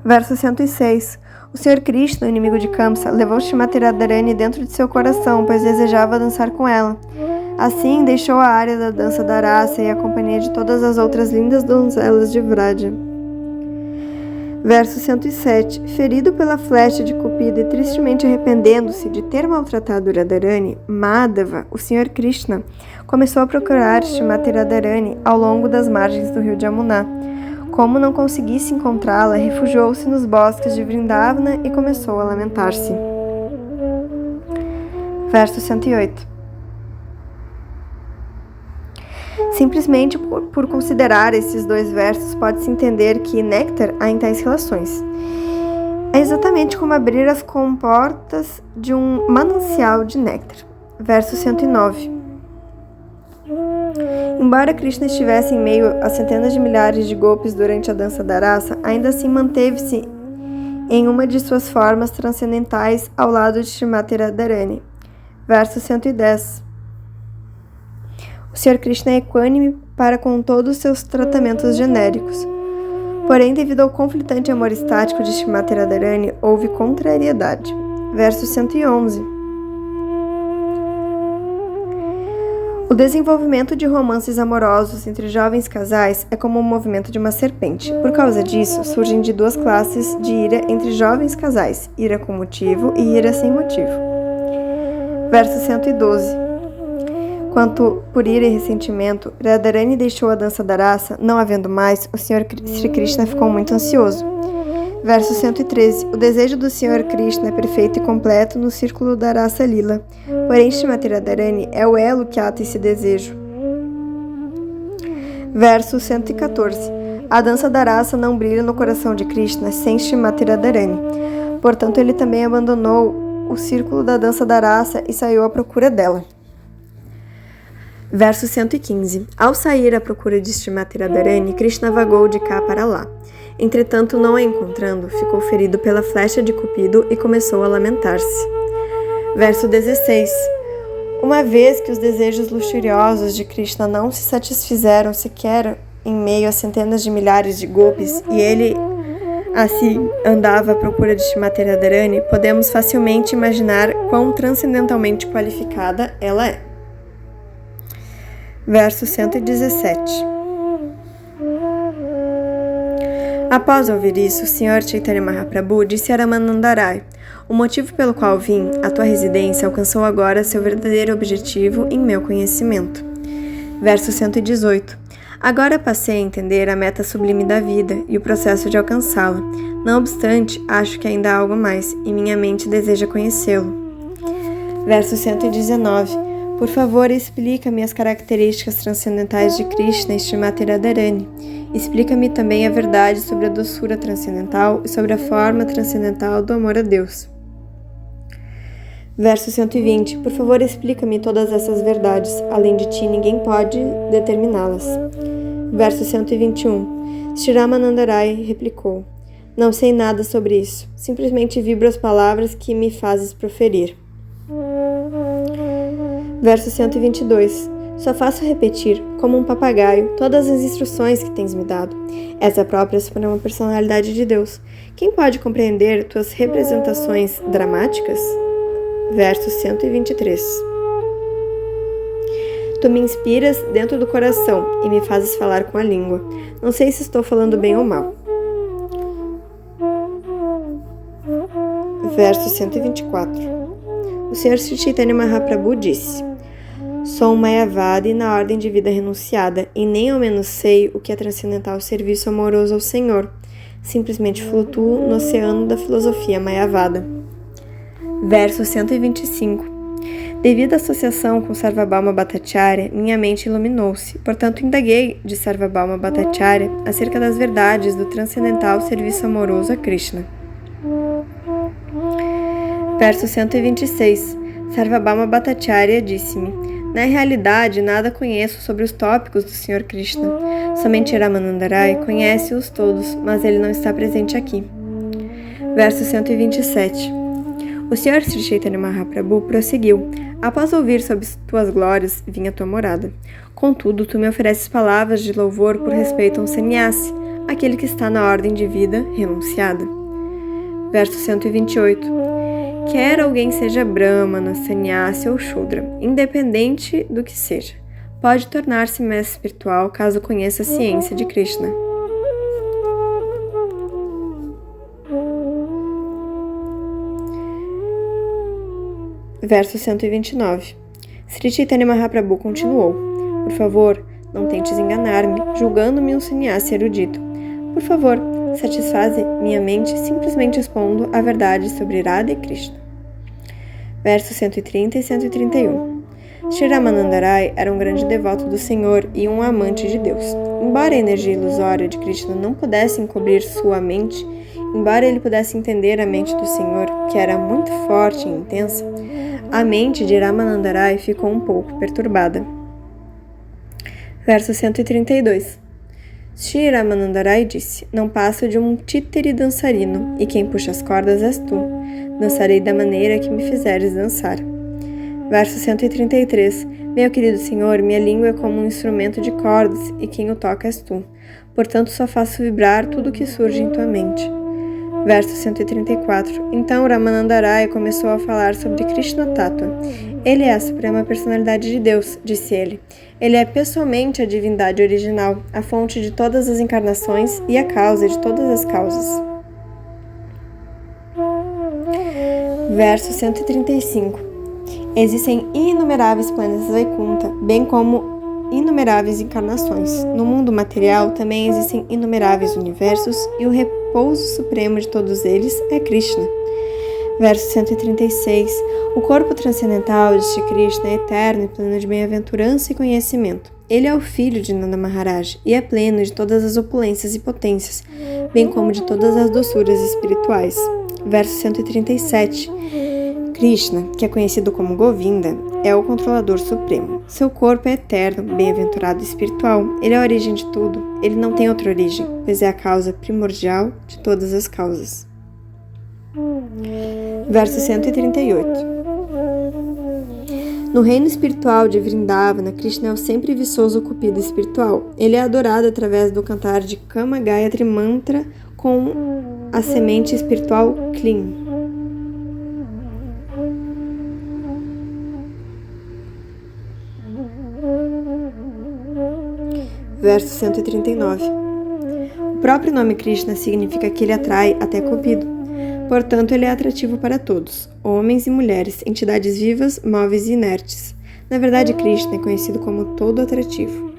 Verso 106. O Sr. Krishna, o inimigo de Kamsa, levou Srimati Radharani dentro de seu coração, pois desejava dançar com ela. Assim, deixou a área da dança da rasa e a companhia de todas as outras lindas donzelas de Vraja. Verso 107. Ferido pela flecha de Cupido e tristemente arrependendo-se de ter maltratado Radharani, Madhava, o Sr. Krishna, começou a procurar Srimati Radharani ao longo das margens do rio Jamuna. Como não conseguisse encontrá-la, refugiou-se nos bosques de Vrindavana e começou a lamentar-se. Verso 108. Simplesmente por considerar esses dois versos, pode-se entender que néctar há em tais relações. É exatamente como abrir as comportas de um manancial de néctar. Verso 109. Embora Krishna estivesse em meio a centenas de milhares de gopis durante a dança da rasa, ainda assim manteve-se em uma de suas formas transcendentais ao lado de Srimati Radharani. Verso 110. O Sr. Krishna é equânime para com todos os seus tratamentos genéricos. Porém, devido ao conflitante amor estático de Srimati Radharani, houve contrariedade. Verso 111. O desenvolvimento de romances amorosos entre jovens casais é como o movimento de uma serpente. Por causa disso, surgem de duas classes de ira entre jovens casais: ira com motivo e ira sem motivo. Verso 112. Quanto por ira e ressentimento, Radharani deixou a dança da rasa, não havendo mais, o Sr. Sri Krishna ficou muito ansioso. Verso 113. O desejo do Sr. Krishna é perfeito e completo no círculo da rasa lila. Porém, Srimati Radharani é o elo que ata esse desejo. Verso 114. A dança da rasa não brilha no coração de Krishna sem Srimati Radharani. Portanto, ele também abandonou o círculo da dança da rasa e saiu à procura dela. Verso 115. Ao sair à procura de Srimati Radharani, Krishna vagou de cá para lá. Entretanto, não a encontrando, ficou ferido pela flecha de Cupido e começou a lamentar-se. Verso 16. Uma vez que os desejos luxuriosos de Krishna não se satisfizeram sequer em meio a centenas de milhares de gopis, e ele assim andava à procura de Srimati Radharani, podemos facilmente imaginar quão transcendentalmente qualificada ela é. Verso 117. Após ouvir isso, o Sr. Chaitanya Mahaprabhu disse a Ramananda Rai: o motivo pelo qual vim à tua residência alcançou agora seu verdadeiro objetivo em meu conhecimento. Verso 118. Agora passei a entender a meta sublime da vida e o processo de alcançá-la. Não obstante, acho que ainda há algo mais, e minha mente deseja conhecê-lo. Verso 119. Por favor, explica-me as características transcendentais de Krishna e Srimati Radharani. Explica-me também a verdade sobre a doçura transcendental e sobre a forma transcendental do amor a Deus. Verso 120. Por favor, explica-me todas essas verdades. Além de ti, ninguém pode determiná-las. Verso 121. Shri Ramananda Rai replicou: não sei nada sobre isso. Simplesmente vibro as palavras que me fazes proferir. Verso 122. Só faço repetir, como um papagaio, todas as instruções que tens me dado. És a própria suprema personalidade de Deus. Quem pode compreender tuas representações dramáticas? Verso 123. Tu me inspiras dentro do coração e me fazes falar com a língua. Não sei se estou falando bem ou mal. Verso 124. O Sr. Sri Chaitanya Mahaprabhu disse: sou um Mayavada e na ordem de vida renunciada, e nem ao menos sei o que é transcendental serviço amoroso ao Senhor. Simplesmente flutuo no oceano da filosofia Mayavada. Verso 125. Devido à associação com Sarvabhauma Bhattacharya, minha mente iluminou-se. Portanto, indaguei de Sarvabhauma Bhattacharya acerca das verdades do transcendental serviço amoroso a Krishna. Verso 126. Sarvabhauma Bhattacharya disse-me: na realidade, nada conheço sobre os tópicos do Sr. Krishna. Somente Ramananda Rai conhece-os todos, mas ele não está presente aqui. Verso 127. O Sr. Sri Chaitanya Mahaprabhu prosseguiu: após ouvir sobre tuas glórias, vim à tua morada. Contudo, tu me ofereces palavras de louvor por respeito a um sannyasi, aquele que está na ordem de vida renunciada. Verso 128. Quer alguém seja Brahmana, sannyasi ou Shudra, independente do que seja, pode tornar-se mestre espiritual caso conheça a ciência de Krishna. Verso 129. Sri Chaitanya Mahaprabhu continuou: por favor, não tentes enganar-me, julgando-me um sannyasi erudito. Por favor, satisfaze minha mente simplesmente expondo a verdade sobre Radha e Krishna. Versos 130 e 131. Shri Ramananda Rai era um grande devoto do Senhor e um amante de Deus. Embora a energia ilusória de Krishna não pudesse encobrir sua mente, embora ele pudesse entender a mente do Senhor, que era muito forte e intensa, a mente de Ramananda Rai ficou um pouco perturbada. Verso 132. Shri Ramananda Rai disse: não passo de um títere dançarino, e quem puxa as cordas és tu. Dançarei da maneira que me fizeres dançar. Verso 133. Meu querido Senhor, minha língua é como um instrumento de cordas, e quem o toca és tu. Portanto, só faço vibrar tudo o que surge em tua mente. Verso 134. Então Ramananda Rai começou a falar sobre Krishna Tattva. Ele é a suprema personalidade de Deus, disse ele. Ele é pessoalmente a divindade original, a fonte de todas as encarnações e a causa de todas as causas. Verso 135. Existem inumeráveis planetas Vaikuntha, bem como inumeráveis encarnações. No mundo material também existem inumeráveis universos e o repouso supremo de todos eles é Krishna. Verso 136. O corpo transcendental de Shri Krishna é eterno e pleno de bem-aventurança e conhecimento. Ele é o filho de Nanda Maharaj e é pleno de todas as opulências e potências, bem como de todas as doçuras espirituais. Verso 137. Krishna, que é conhecido como Govinda, é o controlador supremo. Seu corpo é eterno, bem-aventurado e espiritual. Ele é a origem de tudo. Ele não tem outra origem, pois é a causa primordial de todas as causas. Verso 138. No reino espiritual de Vrindavana, Krishna é o sempre viçoso cupido espiritual. Ele é adorado através do cantar de Kama Gayatri Mantra com a semente espiritual Klim. Verso 139. O próprio nome Krishna significa que ele atrai até Cupido. Portanto, ele é atrativo para todos, homens e mulheres, entidades vivas, móveis e inertes. Na verdade, Krishna é conhecido como todo atrativo.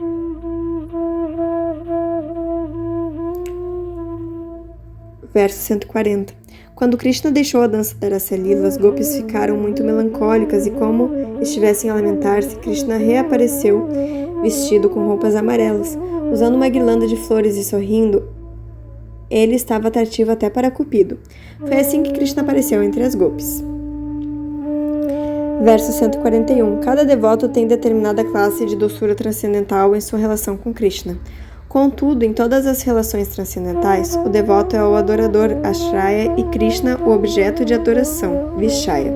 Verso 140. Quando Krishna deixou a dança da Rasa Lila, as gopis ficaram muito melancólicas e, como estivessem a lamentar-se, Krishna reapareceu vestido com roupas amarelas, usando uma guirlanda de flores e sorrindo. Ele estava atrativo até para Cupido. Foi assim que Krishna apareceu entre as gopis. Verso 141. Cada devoto tem determinada classe de doçura transcendental em sua relação com Krishna. Contudo, em todas as relações transcendentais, o devoto é o adorador Ashraya e Krishna o objeto de adoração, Vishaya.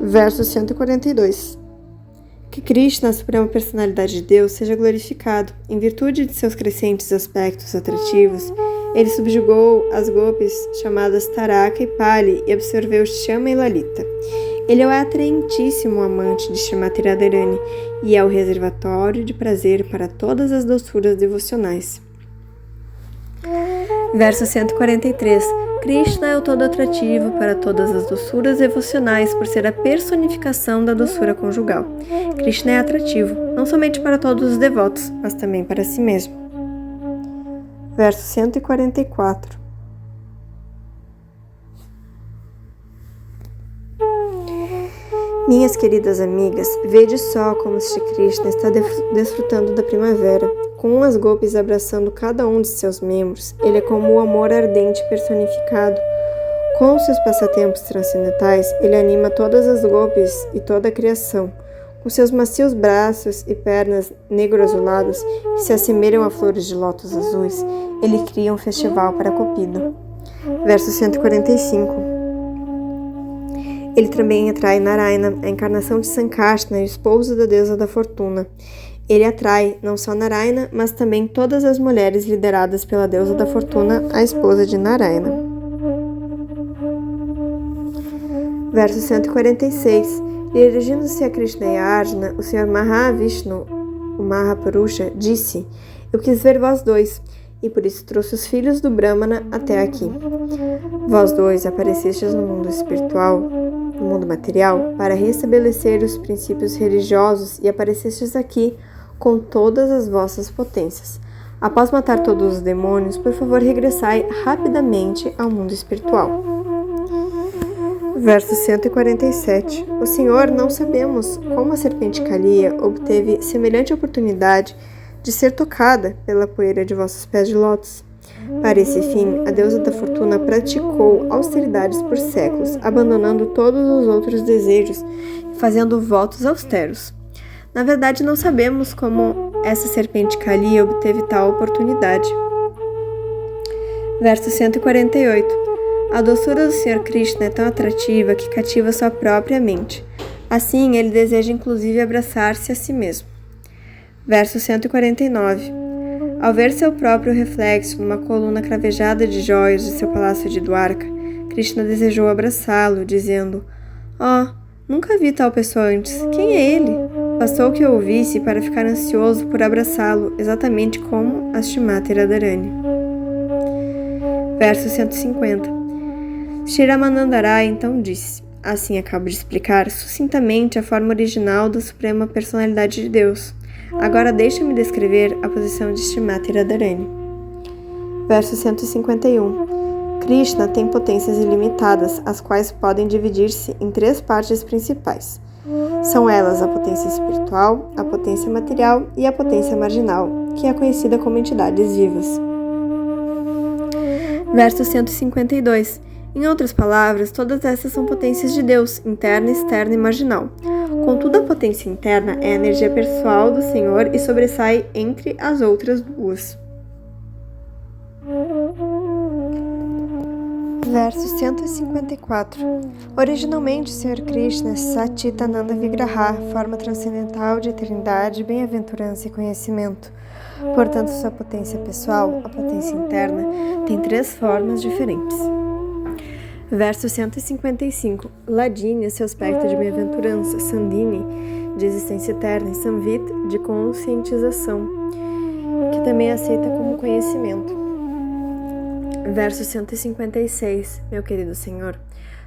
Verso 142. Que Krishna, a suprema personalidade de Deus, seja glorificado. Em virtude de seus crescentes aspectos atrativos, ele subjugou as gopis chamadas Taraka e Pali e absorveu Shama e Lalita. Ele é o atraentíssimo amante de Shrimati Radharani e é o reservatório de prazer para todas as doçuras devocionais. Verso 143. Krishna é o todo atrativo para todas as doçuras devocionais por ser a personificação da doçura conjugal. Krishna é atrativo, não somente para todos os devotos, mas também para si mesmo. Verso 144. Minhas queridas amigas, vede só como Shri Krishna está desfrutando da primavera. Com as gopis abraçando cada um de seus membros, ele é como o amor ardente personificado. Com seus passatempos transcendentais, ele anima todas as gopis e toda a criação. Com seus macios braços e pernas negro-azulados, que se assemelham a flores de lótus azuis, ele cria um festival para Cupido. Verso 145. Ele também atrai Narayana, a encarnação de Sankarsana e o esposo da deusa da fortuna. Ele atrai não só Narayana, mas também todas as mulheres lideradas pela deusa da fortuna, a esposa de Narayana. Verso 146. Dirigindo-se a Krishna e a Arjuna, o Senhor Mahavishnu, o Mahapurusha, disse: Eu quis ver vós dois, e por isso trouxe os filhos do Brahmana até aqui. Vós dois aparecestes no mundo espiritual, no mundo material, para restabelecer os princípios religiosos e aparecestes aqui com todas as vossas potências. Após matar todos os demônios, por favor, regressai rapidamente ao mundo espiritual. Verso 147. O Senhor, não sabemos como a serpente Kaliya obteve semelhante oportunidade de ser tocada pela poeira de vossos pés de lótus. Para esse fim, a deusa da fortuna praticou austeridades por séculos, abandonando todos os outros desejos e fazendo votos austeros. Na verdade, não sabemos como essa serpente Kaliya obteve tal oportunidade. Verso 148. A doçura do Senhor Krishna é tão atrativa que cativa sua própria mente. Assim, ele deseja inclusive abraçar-se a si mesmo. Verso 149. Ao ver seu próprio reflexo numa coluna cravejada de joias de seu palácio de Dwarka, Krishna desejou abraçá-lo, dizendo: nunca vi tal pessoa antes. Quem é ele? Bastou que eu o visse para ficar ansioso por abraçá-lo, exatamente como a Shrimati Radharani. Verso 150. Shri Ramananda Raya então disse: Assim acabo de explicar sucintamente a forma original da Suprema Personalidade de Deus. Agora deixa-me descrever a posição de Shrimati Radharani. Verso 151. Krishna tem potências ilimitadas, as quais podem dividir-se em 3 partes principais. São elas a potência espiritual, a potência material e a potência marginal, que é conhecida como entidades vivas. Verso 152. Em outras palavras, todas essas são potências de Deus, interna, externa e marginal. Contudo, a potência interna é a energia pessoal do Senhor e sobressai entre as outras duas. Verso 154. Originalmente, o Senhor Krishna é Satchitananda Vigraha, forma transcendental de eternidade, bem-aventurança e conhecimento. Portanto, sua potência pessoal, a potência interna, tem 3 formas diferentes. Verso 155. Ladini, seu aspecto de bem-aventurança, Sandini, de existência eterna, e Samvit, de conscientização, que também aceita como conhecimento. Verso 156. Meu querido Senhor,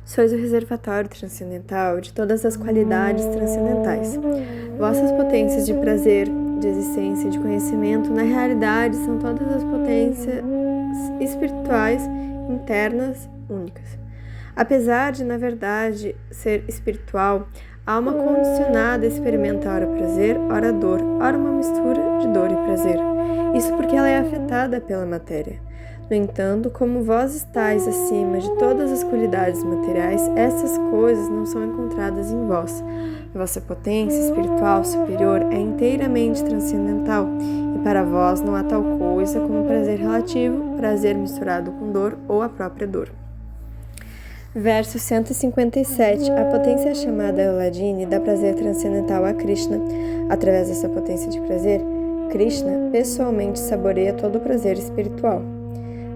sois o reservatório transcendental de todas as qualidades transcendentais. Vossas potências de prazer, de existência e de conhecimento, na realidade, são todas as potências espirituais internas únicas. Apesar de, na verdade, ser espiritual, a alma condicionada experimenta ora prazer, ora dor, ora uma mistura de dor e prazer. Isso porque ela é afetada pela matéria. No entanto, como vós estáis acima de todas as qualidades materiais, essas coisas não são encontradas em vós. Vossa potência espiritual superior é inteiramente transcendental, e para vós não há tal coisa como prazer relativo, prazer misturado com dor ou a própria dor. Verso 157. A potência chamada Hladini dá prazer transcendental a Krishna. Através dessa potência de prazer, Krishna pessoalmente saboreia todo o prazer espiritual.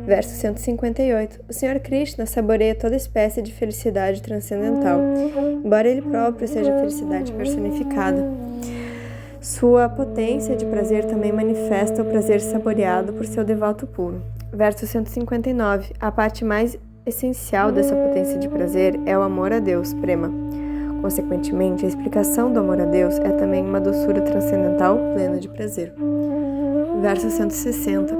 Verso 158. O Senhor Krishna saboreia toda espécie de felicidade transcendental, embora ele próprio seja felicidade personificada. Sua potência de prazer também manifesta o prazer saboreado por seu devoto puro. Verso 159. A parte mais essencial dessa potência de prazer é o amor a Deus, Prema. Consequentemente, a explicação do amor a Deus é também uma doçura transcendental plena de prazer. Verso 160.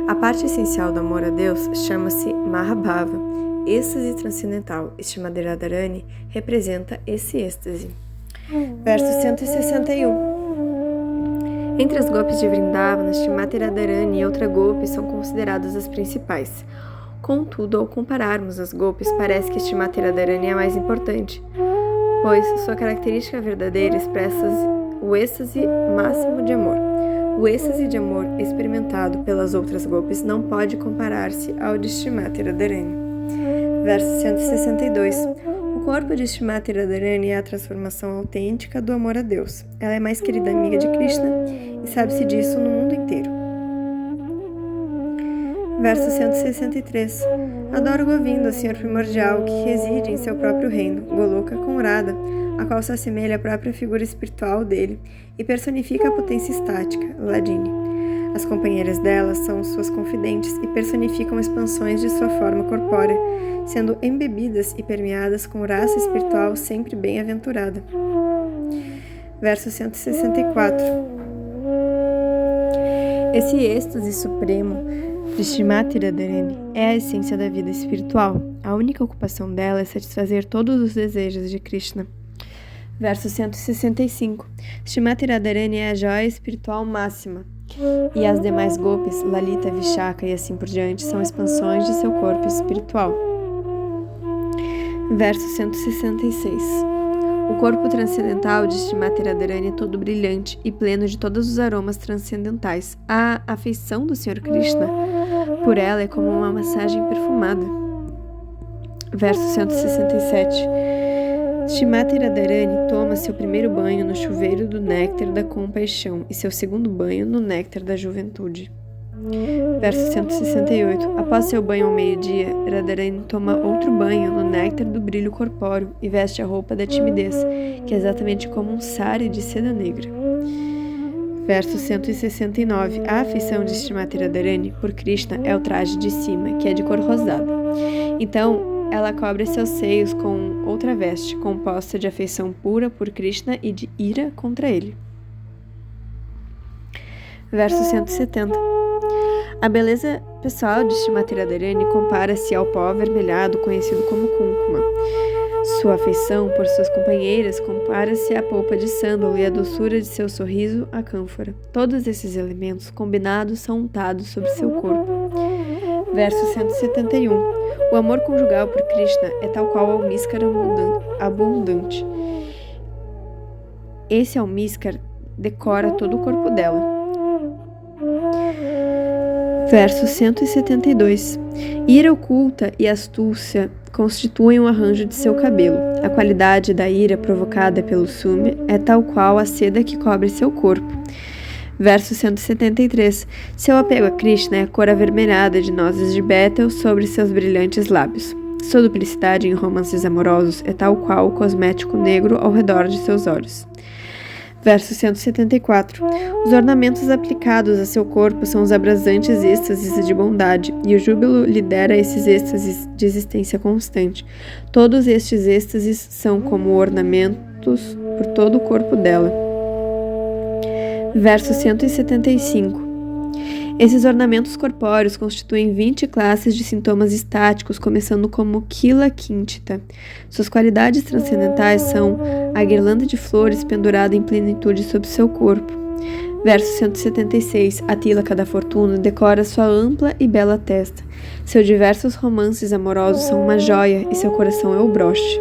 A parte essencial do amor a Deus chama-se Mahabhava, êxtase transcendental. Shrimati Radharani representa esse êxtase. Verso 161. Entre as gopis de Vrindavana, Shrimati Radharani e outra gopi são consideradas as principais. Contudo, ao compararmos as gopis, parece que Shrimati Radharani é a mais importante, pois sua característica verdadeira expressa o êxtase máximo de amor. O êxtase de amor experimentado pelas outras gopis não pode comparar-se ao de Shrimati Radharani. Verso 162. O corpo de Shrimati Radharani é a transformação autêntica do amor a Deus. Ela é a mais querida amiga de Krishna e sabe-se disso no mundo inteiro. Verso 163. Adoro Govinda, o Senhor primordial, que reside em seu próprio reino, Goloka com Radha, a qual se assemelha à própria figura espiritual dele e personifica a potência estática, Hladini. As companheiras dela são suas confidentes e personificam expansões de sua forma corpórea, sendo embebidas e permeadas com raça espiritual sempre bem-aventurada. Verso 164. Esse êxtase supremo de Shrimati Radharani é a essência da vida espiritual. A única ocupação dela é satisfazer todos os desejos de Krishna. Verso 165. Shrimati Radharani é a joia espiritual máxima, e as demais gopis, Lalita, Vishaka e assim por diante, são expansões de seu corpo espiritual. Verso 166. O corpo transcendental de Shrimati Radharani é todo brilhante e pleno de todos os aromas transcendentais. A afeição do Senhor Krishna por ela é como uma massagem perfumada. Verso 167. Shrimati Radharani toma seu primeiro banho no chuveiro do néctar da compaixão e seu segundo banho no néctar da juventude. Verso 168. Após seu banho ao meio-dia, Radharani toma outro banho no néctar do brilho corpóreo e veste a roupa da timidez, que é exatamente como um sari de seda negra. Verso 169. A afeição de Shrimati Radharani por Krishna é o traje de cima, que é de cor rosada. Então, ela cobre seus seios com outra veste, composta de afeição pura por Krishna e de ira contra ele. Verso 170. A beleza pessoal de Shrimati Radharani compara-se ao pó avermelhado conhecido como Kunkuma. Sua afeição por suas companheiras compara-se à polpa de sândalo e à doçura de seu sorriso à cânfora. Todos esses elementos combinados são untados sobre seu corpo. Verso 171. O amor conjugal por Krishna é tal qual almíscar abundante. Esse almíscar decora todo o corpo dela. Verso 172. Ira oculta e astúcia constituem um arranjo de seu cabelo. A qualidade da ira provocada pelo ciúme é tal qual a seda que cobre seu corpo. Verso 173. Seu apego a Krishna é a cor avermelhada de nozes de Betel sobre seus brilhantes lábios. Sua duplicidade em romances amorosos é tal qual o cosmético negro ao redor de seus olhos. Verso 174. Os ornamentos aplicados a seu corpo são os abrasantes êxtases de bondade, e o júbilo lidera esses êxtases de existência constante. Todos estes êxtases são como ornamentos por todo o corpo dela. Verso 175. Esses ornamentos corpóreos constituem 20 classes de sintomas estáticos, começando como Kila Kintita. Suas qualidades transcendentais são a guirlanda de flores pendurada em plenitude sobre seu corpo. Verso 176. A tílaca da fortuna decora sua ampla e bela testa. Seus diversos romances amorosos são uma joia e seu coração é o broche.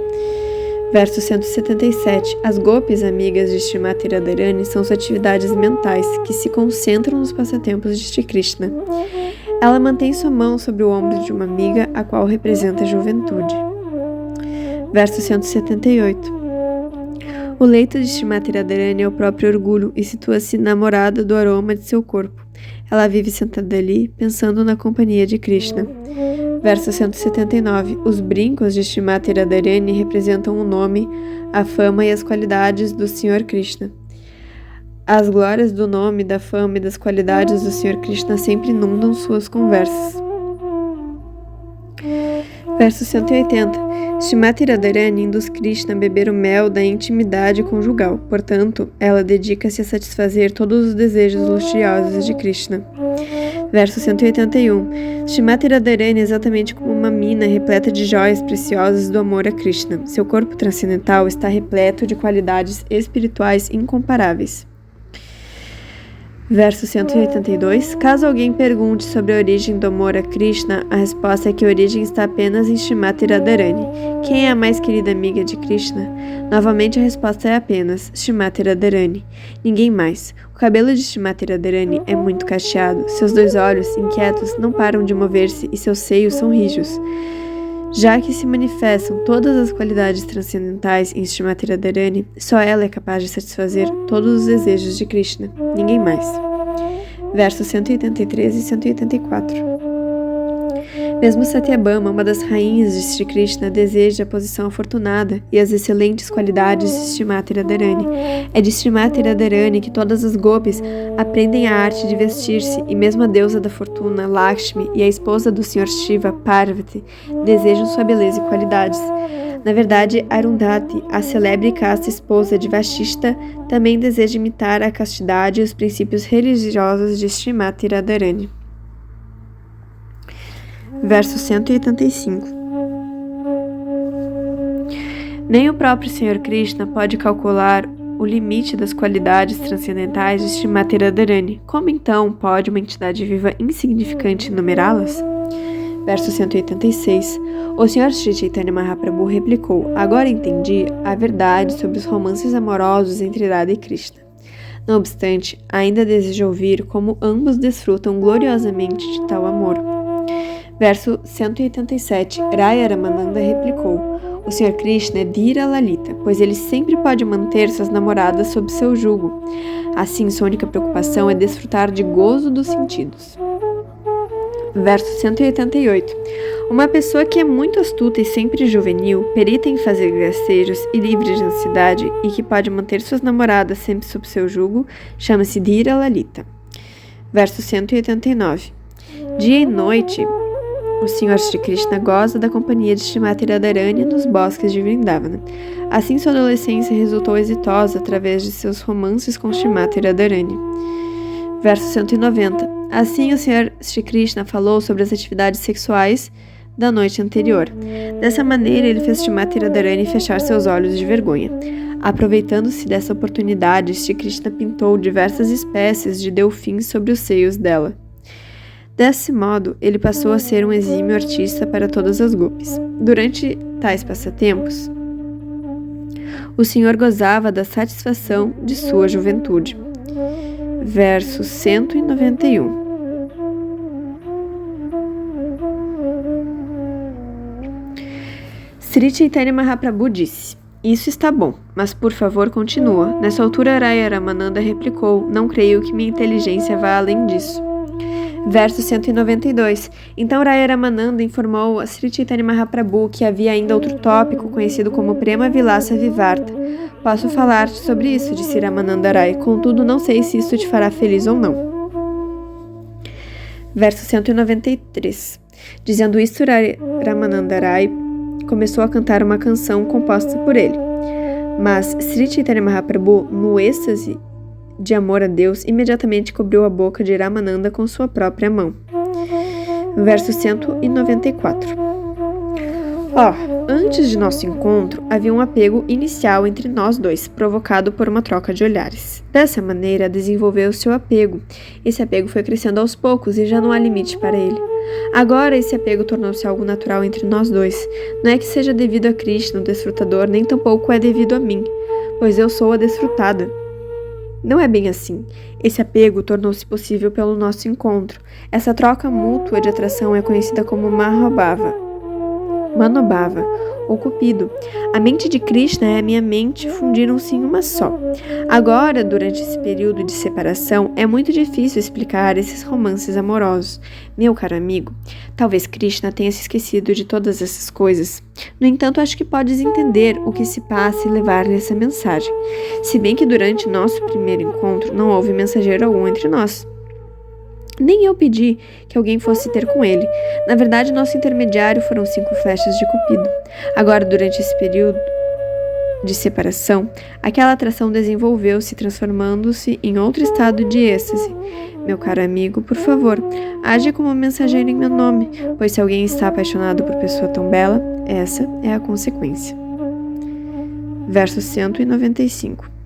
Verso 177. As gopis amigas de Shrimati Radharani são suas atividades mentais, que se concentram nos passatempos de Shri Krishna. Ela mantém sua mão sobre o ombro de uma amiga, a qual representa a juventude. Verso 178. O leito de Shrimati Radharani é o próprio orgulho e situa-se namorada do aroma de seu corpo. Ela vive sentada ali, pensando na companhia de Krishna. Verso 179. Os brincos de Shrimati Radharani representam o nome, a fama e as qualidades do Sr. Krishna. As glórias do nome, da fama e das qualidades do Sr. Krishna sempre inundam suas conversas. Verso 180. Shrimati Radharani induz Krishna a beber o mel da intimidade conjugal. Portanto, ela dedica-se a satisfazer todos os desejos luxuriosos de Krishna. Verso 181. Shrimati Radharani é exatamente como uma mina repleta de joias preciosas do amor a Krishna. Seu corpo transcendental está repleto de qualidades espirituais incomparáveis. Verso 182. Caso alguém pergunte sobre a origem do amor a Krishna, a resposta é que a origem está apenas em Shrimati Radharani. Quem é a mais querida amiga de Krishna? Novamente a resposta é apenas Shrimati Radharani. Ninguém mais. O cabelo de Shrimati Radharani é muito cacheado, seus 2 olhos, inquietos, não param de mover-se e seus seios são rijos. Já que se manifestam todas as qualidades transcendentais em Shrimati Radharani, só ela é capaz de satisfazer todos os desejos de Krishna, ninguém mais. Versos 183 e 184. Mesmo Satyabhama, uma das rainhas de Sri Krishna, deseja a posição afortunada e as excelentes qualidades de Shrimati Radharani. É de Shrimati Radharani que todas as gopis aprendem a arte de vestir-se, e mesmo a deusa da fortuna, Lakshmi, e a esposa do Sr. Shiva, Parvati, desejam sua beleza e qualidades. Na verdade, Arundhati, a celebre e casta esposa de Vashishta, também deseja imitar a castidade e os princípios religiosos de Shrimati Radharani. Verso 185. Nem o próprio Sr. Krishna pode calcular o limite das qualidades transcendentais de Shrimati Radharani. Como então pode uma entidade viva insignificante numerá-las? Verso 186. O Sr. Sri Chaitanya Mahaprabhu replicou: agora entendi a verdade sobre os romances amorosos entre Radha e Krishna. Não obstante, ainda desejo ouvir como ambos desfrutam gloriosamente de tal amor. Verso 187. Raya Ramananda replicou: o Sr. Krishna é Dhira Lalita, pois ele sempre pode manter suas namoradas sob seu jugo. Assim, sua única preocupação é desfrutar de gozo dos sentidos. Verso 188. Uma pessoa que é muito astuta e sempre juvenil, perita em fazer gracejos e livre de ansiedade, e que pode manter suas namoradas sempre sob seu jugo, chama-se Dhira Lalita. Verso 189. Dia e noite, o Sr. Shri Krishna goza da companhia de Shrimati Radharani nos bosques de Vrindavana. Assim, sua adolescência resultou exitosa através de seus romances com Shrimati Radharani. Verso 190. Assim, o Sr. Shri Krishna falou sobre as atividades sexuais da noite anterior. Dessa maneira, ele fez Shrimati Radharani fechar seus olhos de vergonha. Aproveitando-se dessa oportunidade, Shri Krishna pintou diversas espécies de delfins sobre os seios dela. Desse modo, ele passou a ser um exímio artista para todas as gopis. Durante tais passatempos, o Senhor gozava da satisfação de sua juventude. Verso 191. Sri Chaitanya Mahaprabhu disse: isso está bom, mas por favor continua. Nessa altura, Raya Ramananda replicou: não creio que minha inteligência vá além disso. Verso 192. Então Raya Ramananda informou a Sri Chaitanya Mahaprabhu que havia ainda outro tópico conhecido como Prema Vilasa Vivarta. Posso falar sobre isso, disse Ramananda Rai, contudo não sei se isso te fará feliz ou não. Verso 193. Dizendo isso, Ramananda Rai começou a cantar uma canção composta por ele. Mas Sri Chaitanya Mahaprabhu, no êxtase de amor a Deus, imediatamente cobriu a boca de Ramananda com sua própria mão. Verso 194. Antes de nosso encontro, havia um apego inicial entre nós dois, provocado por uma troca de olhares. Dessa maneira, desenvolveu seu apego. Esse apego foi crescendo aos poucos e já não há limite para ele. Agora, esse apego tornou-se algo natural entre nós dois. Não é que seja devido a Krishna, o desfrutador, nem tampouco é devido a mim, pois eu sou a desfrutada. Não é bem assim. Esse apego tornou-se possível pelo nosso encontro. Essa troca mútua de atração é conhecida como Mahabhava. Manobhava, ou Cupido. A mente de Krishna e a minha mente fundiram-se em uma só. Agora, durante esse período de separação, é muito difícil explicar esses romances amorosos. Meu caro amigo, talvez Krishna tenha se esquecido de todas essas coisas. No entanto, acho que podes entender o que se passa e levar-lhe essa mensagem. Se bem que durante nosso primeiro encontro não houve mensageiro algum entre nós. Nem eu pedi que alguém fosse ter com ele. Na verdade, nosso intermediário foram 5 flechas de Cupido. Agora, durante esse período de separação, aquela atração desenvolveu-se, transformando-se em outro estado de êxtase. Meu caro amigo, por favor, age como mensageiro em meu nome, pois se alguém está apaixonado por pessoa tão bela, essa é a consequência. Verso 195.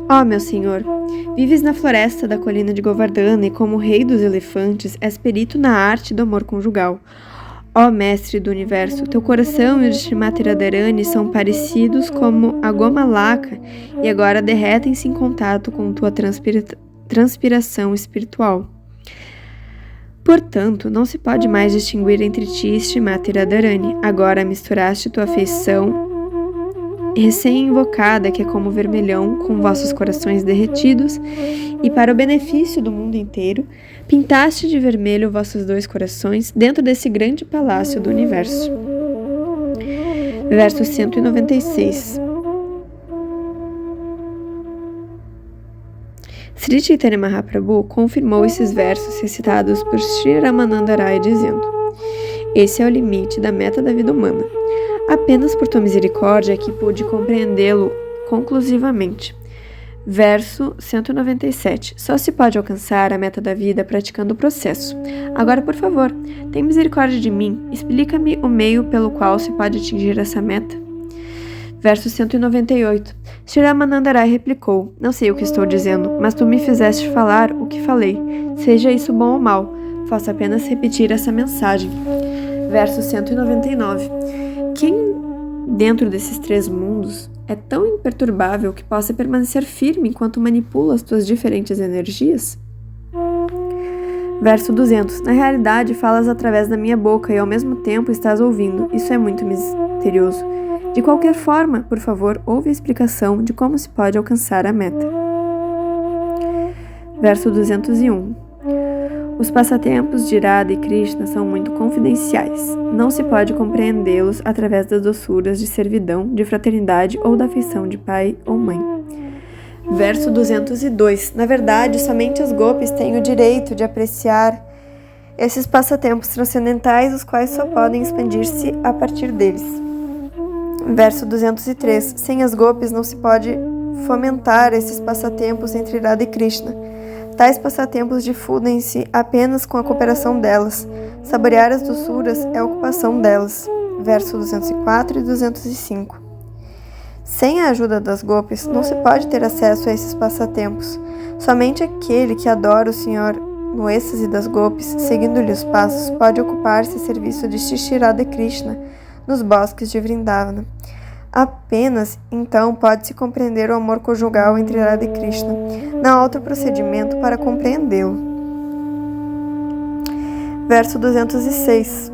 Ó, meu senhor, vives na floresta da colina de Govardhana e como rei dos elefantes és perito na arte do amor conjugal. Ó mestre do universo, teu coração e o de Srimati Radharani são parecidos como a goma laca e agora derretem-se em contato com tua transpiração espiritual. Portanto, não se pode mais distinguir entre ti e Srimati Radharani. Agora misturaste tua afeição recém-invocada, que é como vermelhão, com vossos corações derretidos, e para o benefício do mundo inteiro, pintaste de vermelho vossos 2 corações dentro desse grande palácio do universo. Verso 196. Sri Chaitanya Mahaprabhu confirmou esses versos recitados por Sri Ramananda Rai, dizendo: esse é o limite da meta da vida humana. Apenas por tua misericórdia é que pude compreendê-lo conclusivamente. Verso 197. Só se pode alcançar a meta da vida praticando o processo. Agora, por favor, tem misericórdia de mim. Explica-me o meio pelo qual se pode atingir essa meta. Verso 198. Sri Ramananda Rai replicou: não sei o que estou dizendo, mas tu me fizeste falar o que falei. Seja isso bom ou mal, faço apenas repetir essa mensagem. Verso 199. Quem, dentro desses 3 mundos, é tão imperturbável que possa permanecer firme enquanto manipula as tuas diferentes energias? Verso 200. Na realidade, falas através da minha boca e ao mesmo tempo estás ouvindo. Isso é muito misterioso. De qualquer forma, por favor, ouve a explicação de como se pode alcançar a meta. Verso 201. Os passatempos de Radha e Krishna são muito confidenciais. Não se pode compreendê-los através das doçuras de servidão, de fraternidade ou da afeição de pai ou mãe. Verso 202. Na verdade, somente as gopis têm o direito de apreciar esses passatempos transcendentais, os quais só podem expandir-se a partir deles. Verso 203. Sem as gopis não se pode fomentar esses passatempos entre Radha e Krishna. Tais passatempos difundem-se apenas com a cooperação delas. Saborear as doçuras é a ocupação delas. Verso 204 e 205. Sem a ajuda das gopis, não se pode ter acesso a esses passatempos. Somente aquele que adora o Senhor no êxtase das gopis, seguindo-lhe os passos, pode ocupar-se a serviço de Shri Radha Krishna nos bosques de Vrindavana. Apenas então pode-se compreender o amor conjugal entre Radha e Krishna. Não há outro procedimento para compreendê-lo. Verso 206.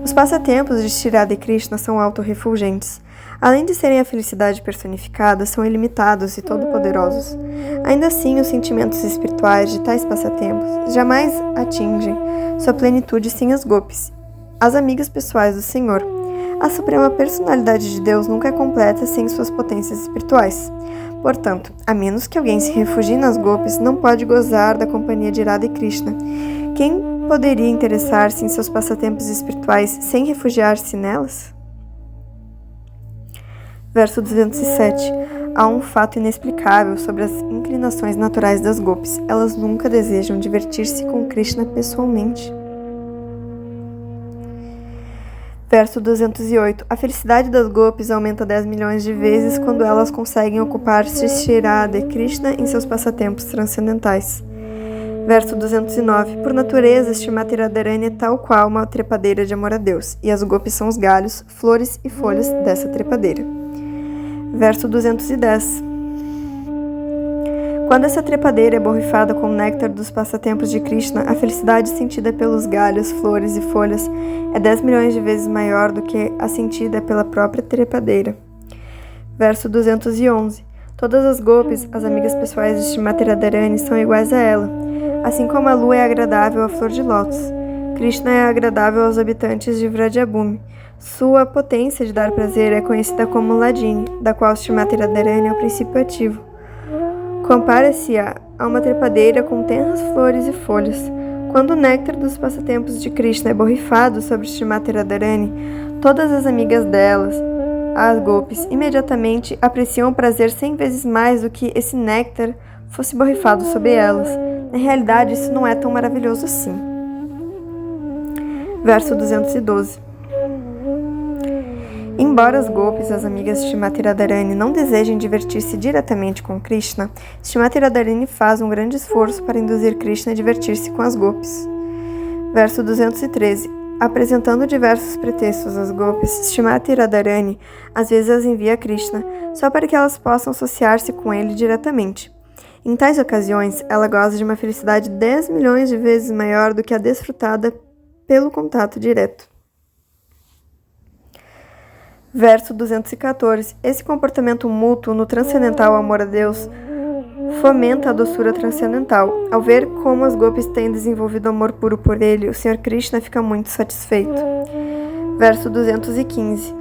Os passatempos de Shri Radha e Krishna são autorrefulgentes. Além de serem a felicidade personificada, são ilimitados e todo-poderosos. Ainda assim, os sentimentos espirituais de tais passatempos jamais atingem sua plenitude sem as gopis, as amigas pessoais do Senhor. A suprema personalidade de Deus nunca é completa sem suas potências espirituais. Portanto, a menos que alguém se refugie nas gopis, não pode gozar da companhia de Radha e Krishna. Quem poderia interessar-se em seus passatempos espirituais sem refugiar-se nelas? Verso 207. Há um fato inexplicável sobre as inclinações naturais das gopis. Elas nunca desejam divertir-se com Krishna pessoalmente. Verso 208. A felicidade das gopis aumenta 10 milhões de vezes quando elas conseguem ocupar Shri Radha e Krishna em seus passatempos transcendentais. Verso 209. Por natureza, Shrimati Radharani é tal qual uma trepadeira de amor a Deus, e as gopis são os galhos, flores e folhas dessa trepadeira. Verso 210. Quando essa trepadeira é borrifada com o néctar dos passatempos de Krishna, a felicidade sentida pelos galhos, flores e folhas é 10 milhões de vezes maior do que a sentida pela própria trepadeira. Verso 211. Todas as gopis, as amigas pessoais de Shrimati Radharani, são iguais a ela. Assim como a lua é agradável à flor de lótus, Krishna é agradável aos habitantes de Vrajabhumi. Sua potência de dar prazer é conhecida como Ladini, da qual Shrimati Radharani é o princípio ativo. Compara-se a uma trepadeira com tenras flores e folhas. Quando o néctar dos passatempos de Krishna é borrifado sobre Shrimati Radharani, todas as amigas delas, as gopis, imediatamente apreciam o prazer 100 vezes mais do que esse néctar fosse borrifado sobre elas. Na realidade, isso não é tão maravilhoso assim. Verso 212. Embora as gopis, as amigas de Shrimati Radharani, não desejem divertir-se diretamente com Krishna, Shrimati Radharani faz um grande esforço para induzir Krishna a divertir-se com as gopis. Verso 213. Apresentando diversos pretextos às gopis, Shrimati Radharani às vezes as envia a Krishna, só para que elas possam associar-se com ele diretamente. Em tais ocasiões, ela goza de uma felicidade 10 milhões de vezes maior do que a desfrutada pelo contato direto. Verso 214. Esse comportamento mútuo no transcendental amor a Deus fomenta a doçura transcendental. Ao ver como as gopis têm desenvolvido amor puro por ele, o Sr. Krishna fica muito satisfeito. Verso 215.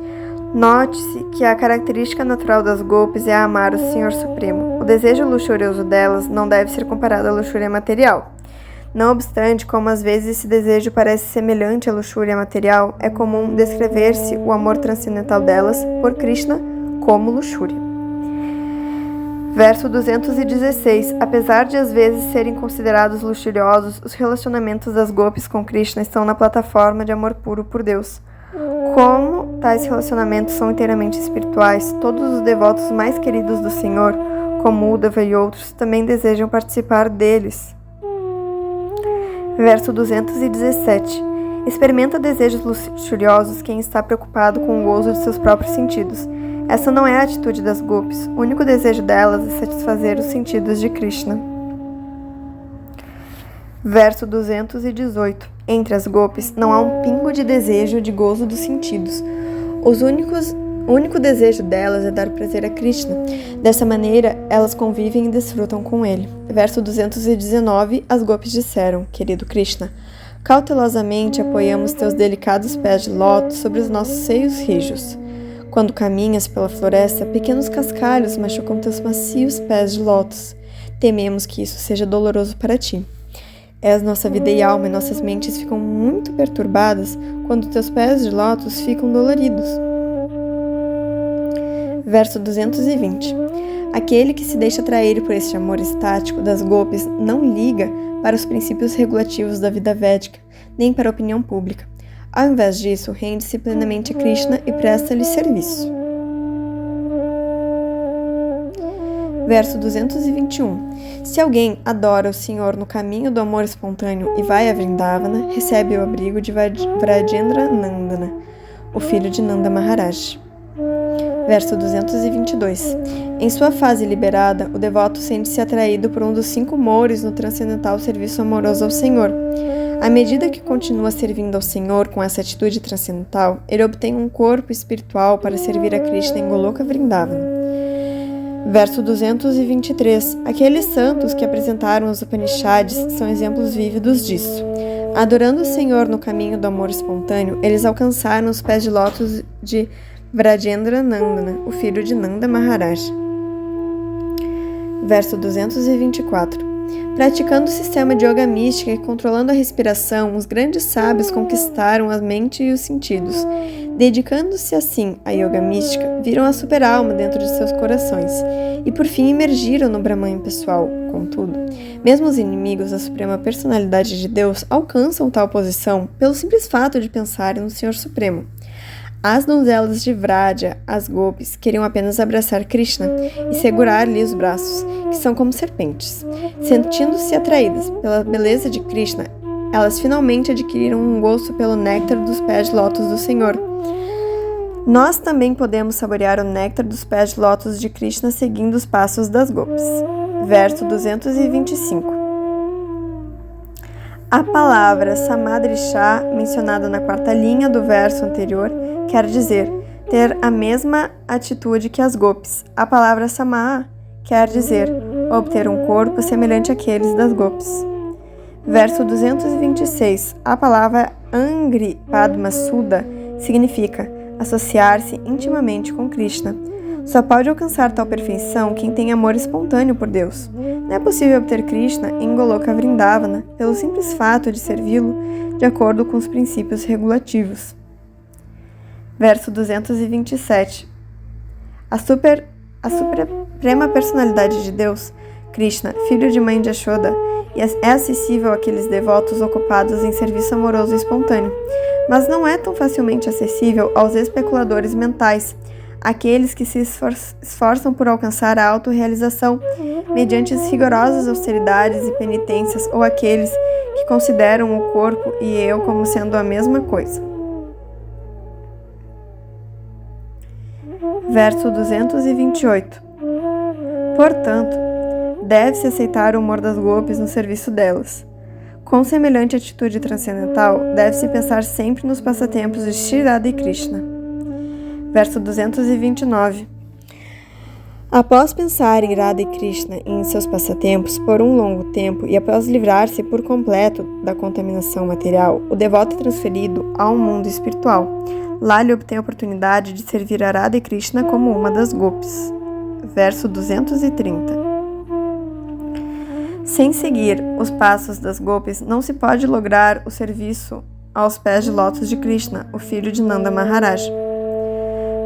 Note-se que a característica natural das gopis é amar o Senhor Supremo. O desejo luxurioso delas não deve ser comparado à luxúria material. Não obstante, como às vezes esse desejo parece semelhante à luxúria material, é comum descrever-se o amor transcendental delas por Krishna como luxúria. Verso 216. Apesar de às vezes serem considerados luxuriosos, os relacionamentos das gopis com Krishna estão na plataforma de amor puro por Deus. Como tais relacionamentos são inteiramente espirituais, todos os devotos mais queridos do Senhor, como Uddhava e outros, também desejam participar deles. Verso 217. Experimenta desejos luxuriosos quem está preocupado com o gozo de seus próprios sentidos. Essa não é a atitude das gopis. O único desejo delas é satisfazer os sentidos de Krishna. Verso 218. Entre as gopis não há um pingo de desejo de gozo dos sentidos. O único desejo delas é dar prazer a Krishna. Dessa maneira, elas convivem e desfrutam com ele. Verso 219. As gopis disseram: Querido Krishna, cautelosamente apoiamos teus delicados pés de lótus sobre os nossos seios rijos. Quando caminhas pela floresta, pequenos cascalhos machucam teus macios pés de lótus. Tememos que isso seja doloroso para ti. És nossa vida e alma, e nossas mentes ficam muito perturbadas quando teus pés de lótus ficam doloridos. Verso 220. Aquele que se deixa atrair por este amor estático das gopis não liga para os princípios regulativos da vida védica, nem para a opinião pública. Ao invés disso, rende-se plenamente a Krishna e presta-lhe serviço. Verso 221. Se alguém adora o Senhor no caminho do amor espontâneo e vai a Vrindavana, recebe o abrigo de Vrajendra Nandana, o filho de Nanda Maharaj. Verso 222. Em sua fase liberada, o devoto sente-se atraído por um dos 5 mores no transcendental serviço amoroso ao Senhor. À medida que continua servindo ao Senhor com essa atitude transcendental, ele obtém um corpo espiritual para servir a Krishna em Goloka Vrindavana. Verso 223. Aqueles santos que apresentaram os Upanishads são exemplos vívidos disso. Adorando o Senhor no caminho do amor espontâneo, eles alcançaram os pés de lótus de Vrajendra Nandana, o filho de Nanda Maharaj. Verso 224. Praticando o sistema de yoga mística e controlando a respiração, os grandes sábios conquistaram a mente e os sentidos. Dedicando-se assim à yoga mística, viram a super-alma dentro de seus corações e por fim emergiram no Brahman pessoal. Contudo, mesmo os inimigos da Suprema Personalidade de Deus alcançam tal posição pelo simples fato de pensarem no Senhor Supremo. As donzelas de Vraja, as gopis, queriam apenas abraçar Krishna e segurar-lhe os braços, que são como serpentes. Sentindo-se atraídas pela beleza de Krishna, elas finalmente adquiriram um gosto pelo néctar dos pés de lótus do Senhor. Nós também podemos saborear o néctar dos pés de lótus de Krishna seguindo os passos das gopis. Verso 225. A palavra Samadrisha, mencionada na quarta linha do verso anterior, quer dizer ter a mesma atitude que as gopis. A palavra Samaa quer dizer obter um corpo semelhante àqueles das gopis. Verso 226. A palavra Angri Padma Sudha significa associar-se intimamente com Krishna. Só pode alcançar tal perfeição quem tem amor espontâneo por Deus. Não é possível obter Krishna em Goloka Vrindavana pelo simples fato de servi-lo de acordo com os princípios regulativos. Verso 227. A suprema personalidade de Deus, Krishna, filho de mãe de Yashoda, é acessível àqueles devotos ocupados em serviço amoroso e espontâneo, mas não é tão facilmente acessível aos especuladores mentais, aqueles que se esforçam por alcançar a autorrealização mediante rigorosas austeridades e penitências, ou aqueles que consideram o corpo e eu como sendo a mesma coisa. Verso 228. Portanto, deve-se aceitar o humor das gopis no serviço delas. Com semelhante atitude transcendental, deve-se pensar sempre nos passatempos de Shri Radha e Krishna. Verso 229. Após pensar em Radha e Krishna e em seus passatempos por um longo tempo e após livrar-se por completo da contaminação material, o devoto é transferido a um mundo espiritual. Lá ele obtém a oportunidade de servir a Radha e Krishna como uma das gopis. Verso 230. Sem seguir os passos das gopis, não se pode lograr o serviço aos pés de lótus de Krishna, o filho de Nanda Maharaj.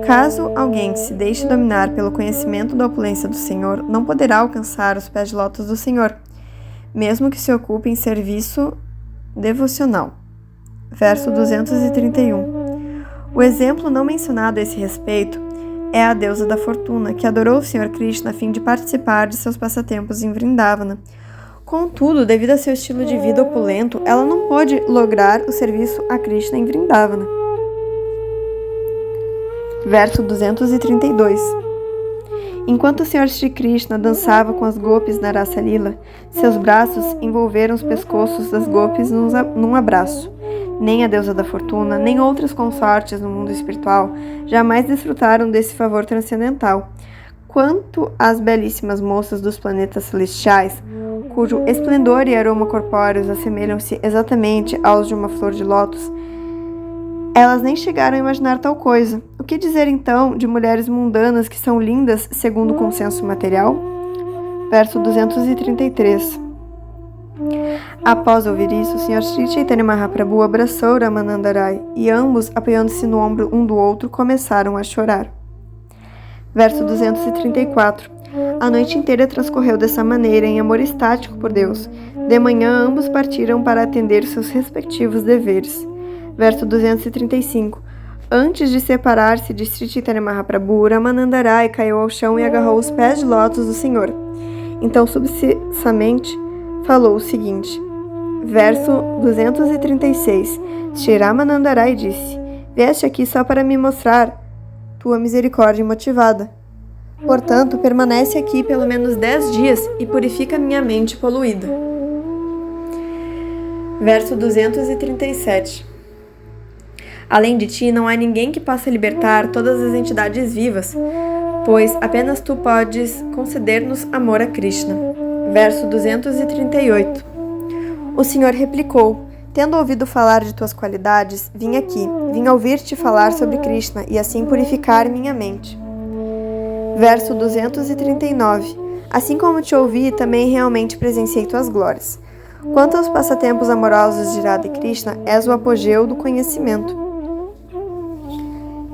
Caso alguém se deixe dominar pelo conhecimento da opulência do Senhor, não poderá alcançar os pés de lótus do Senhor, mesmo que se ocupe em serviço devocional. Verso 231. O exemplo não mencionado a esse respeito é a deusa da fortuna, que adorou o Senhor Krishna a fim de participar de seus passatempos em Vrindavana. Contudo, devido a seu estilo de vida opulento, ela não pôde lograr o serviço a Krishna em Vrindavana. Verso 232. Enquanto o Senhor Shri Krishna dançava com as gopis na Rasa Lila, seus braços envolveram os pescoços das gopis num abraço. Nem a deusa da fortuna, nem outras consortes no mundo espiritual jamais desfrutaram desse favor transcendental. Quanto às belíssimas moças dos planetas celestiais, cujo esplendor e aroma corpóreos assemelham-se exatamente aos de uma flor de lótus, elas nem chegaram a imaginar tal coisa. O que dizer então de mulheres mundanas que são lindas segundo o consenso material? Verso 233. Após ouvir isso, o Sr. Sri Chaitanya Mahaprabhu abraçou Ramananda Rai e ambos, apoiando-se no ombro um do outro, começaram a chorar. Verso 234. A noite inteira transcorreu dessa maneira, em amor estático por Deus. De manhã, ambos partiram para atender seus respectivos deveres. Verso 235. Antes de separar-se de Sri Chaitanya Mahaprabhu, Ramananda Rai caiu ao chão e agarrou os pés de lótus do Senhor. Então, subitamente, falou o seguinte. Verso 236. Shri Ramananda Rai disse: Vieste aqui só para me mostrar tua misericórdia motivada. Portanto, permanece aqui pelo menos 10 dias e purifica minha mente poluída. Verso 237. Além de ti, não há ninguém que possa libertar todas as entidades vivas, pois apenas tu podes conceder-nos amor a Krishna. Verso 238. O Senhor replicou: Tendo ouvido falar de tuas qualidades, vim aqui, vim ouvir-te falar sobre Krishna e assim purificar minha mente. Verso 239. Assim como te ouvi, também realmente presenciei tuas glórias. Quanto aos passatempos amorosos de Radha e Krishna, és o apogeu do conhecimento.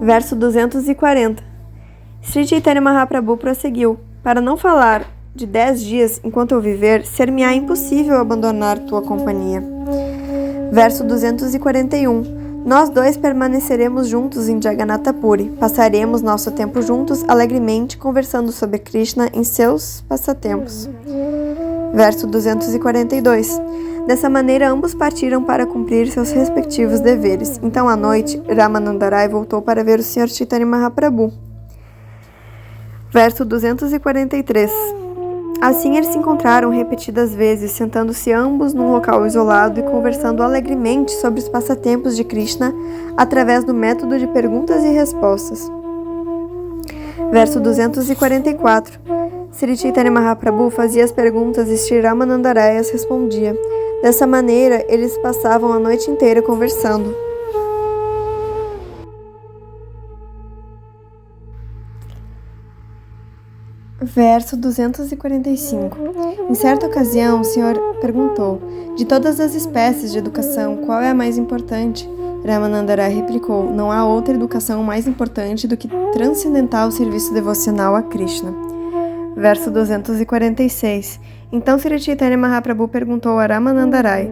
Verso 240. Sri Chaitanya Mahaprabhu prosseguiu: Para não falar de 10 dias enquanto eu viver, ser-me-á impossível abandonar tua companhia. Verso 241. Nós dois permaneceremos juntos em Jagannatha Puri. Passaremos nosso tempo juntos, alegremente, conversando sobre Krishna em seus passatempos. Verso 242. Dessa maneira, ambos partiram para cumprir seus respectivos deveres. Então, à noite, Ramananda Rai voltou para ver o Sr. Chaitanya Mahaprabhu. Verso 243. Assim eles se encontraram repetidas vezes, sentando-se ambos num local isolado e conversando alegremente sobre os passatempos de Krishna através do método de perguntas e respostas. Verso 244. Sri Chaitanya Mahaprabhu fazia as perguntas e Sri Ramananda Rai as respondia. Dessa maneira, eles passavam a noite inteira conversando. Verso 245. Em certa ocasião, o Senhor perguntou: de todas as espécies de educação, qual é a mais importante? Ramananda Rai replicou: não há outra educação mais importante do que transcendental serviço devocional a Krishna. Verso 246. Então Sri Chaitanya Mahaprabhu perguntou a Ramananda Rai: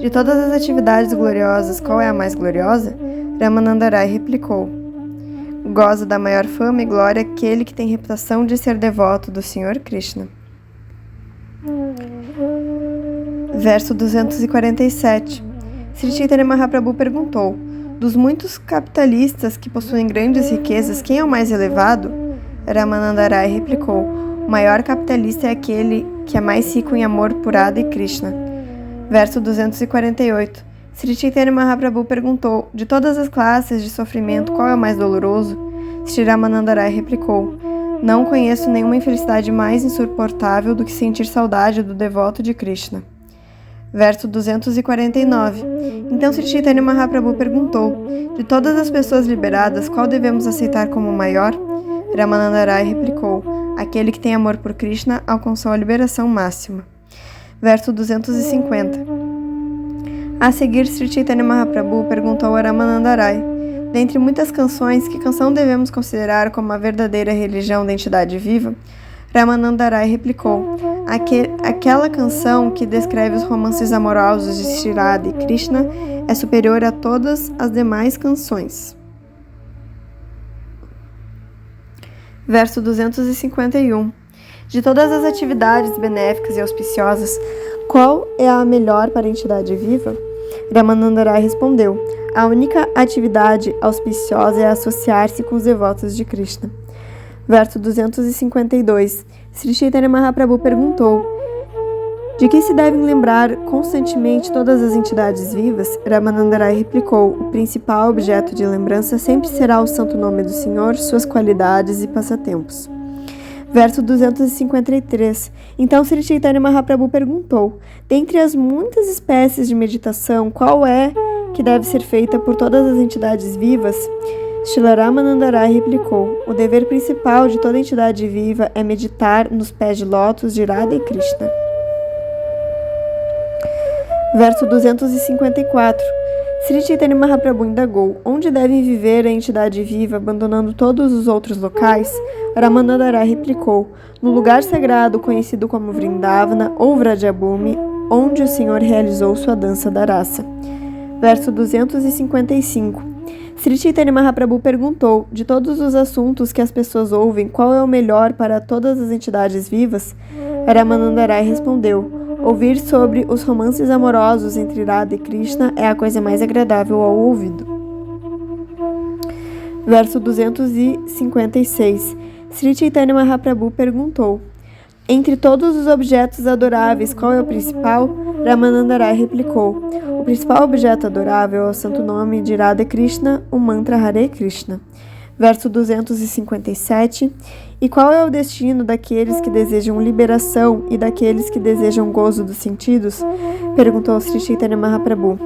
de todas as atividades gloriosas, qual é a mais gloriosa? Ramananda Rai replicou: goza da maior fama e glória aquele que tem reputação de ser devoto do Senhor Krishna. Verso 247. Sri Chaitanya Mahaprabhu perguntou: dos muitos capitalistas que possuem grandes riquezas, quem é o mais elevado? Ramananda Rai replicou: o maior capitalista é aquele que é mais rico em amor por Radha e Krishna. Verso 248. Sri Chaitanya Mahaprabhu perguntou: de todas as classes de sofrimento, qual é o mais doloroso? Sri Ramananda Rai replicou: não conheço nenhuma infelicidade mais insuportável do que sentir saudade do devoto de Krishna. Verso 249. Então Sri Chaitanya Mahaprabhu perguntou: de todas as pessoas liberadas, qual devemos aceitar como maior? Ramananda Rai replicou: aquele que tem amor por Krishna alcançou a liberação máxima. Verso 250. A seguir, Sri Chaitanya Mahaprabhu perguntou a Ramananda Rai: dentre muitas canções, que canção devemos considerar como a verdadeira religião da entidade viva? Ramananda Rai replicou: aquela canção que descreve os romances amorosos de Sri Radha e Krishna é superior a todas as demais canções. Verso 251. De todas as atividades benéficas e auspiciosas, qual é a melhor para a entidade viva? Ramananda Rai respondeu: a única atividade auspiciosa é associar-se com os devotos de Krishna. Verso 252. Sri Chaitanya Mahaprabhu perguntou: de que se devem lembrar constantemente todas as entidades vivas? Ramananda Rai replicou: o principal objeto de lembrança sempre será o santo nome do Senhor, suas qualidades e passatempos. Verso 253. Então Sri Chaitanya Mahaprabhu perguntou: dentre as muitas espécies de meditação, qual é que deve ser feita por todas as entidades vivas? Srila Ramananda Rai replicou: o dever principal de toda entidade viva é meditar nos pés de lótus de Radha e Krishna. Verso 254. Sri Chaitanya Mahaprabhu indagou: onde deve viver a entidade viva, abandonando todos os outros locais? Ramananda Rai replicou: no lugar sagrado conhecido como Vrindavana ou Vrajabhumi, onde o Senhor realizou sua dança da raça. Verso 255. Sri Chaitanya Mahaprabhu perguntou: de todos os assuntos que as pessoas ouvem, qual é o melhor para todas as entidades vivas? Ramananda Rai respondeu: ouvir sobre os romances amorosos entre Radha e Krishna é a coisa mais agradável ao ouvido. Verso 256. Sri Chaitanya Mahaprabhu perguntou: entre todos os objetos adoráveis, qual é o principal? Ramananda Rai replicou: o principal objeto adorável é o santo nome de Radha Krishna, o mantra Hare Krishna. Verso 257. E qual é o destino daqueles que desejam liberação e daqueles que desejam gozo dos sentidos? Perguntou Sri Chaitanya Mahaprabhu.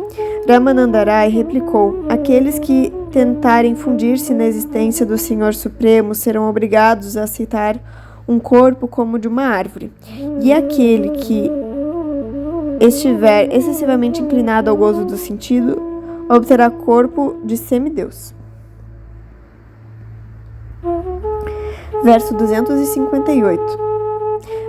Ramananda Rai replicou: aqueles que tentarem fundir-se na existência do Senhor Supremo serão obrigados a aceitar um corpo como de uma árvore, e aquele que estiver excessivamente inclinado ao gozo do sentido obterá corpo de semideus. Verso 258.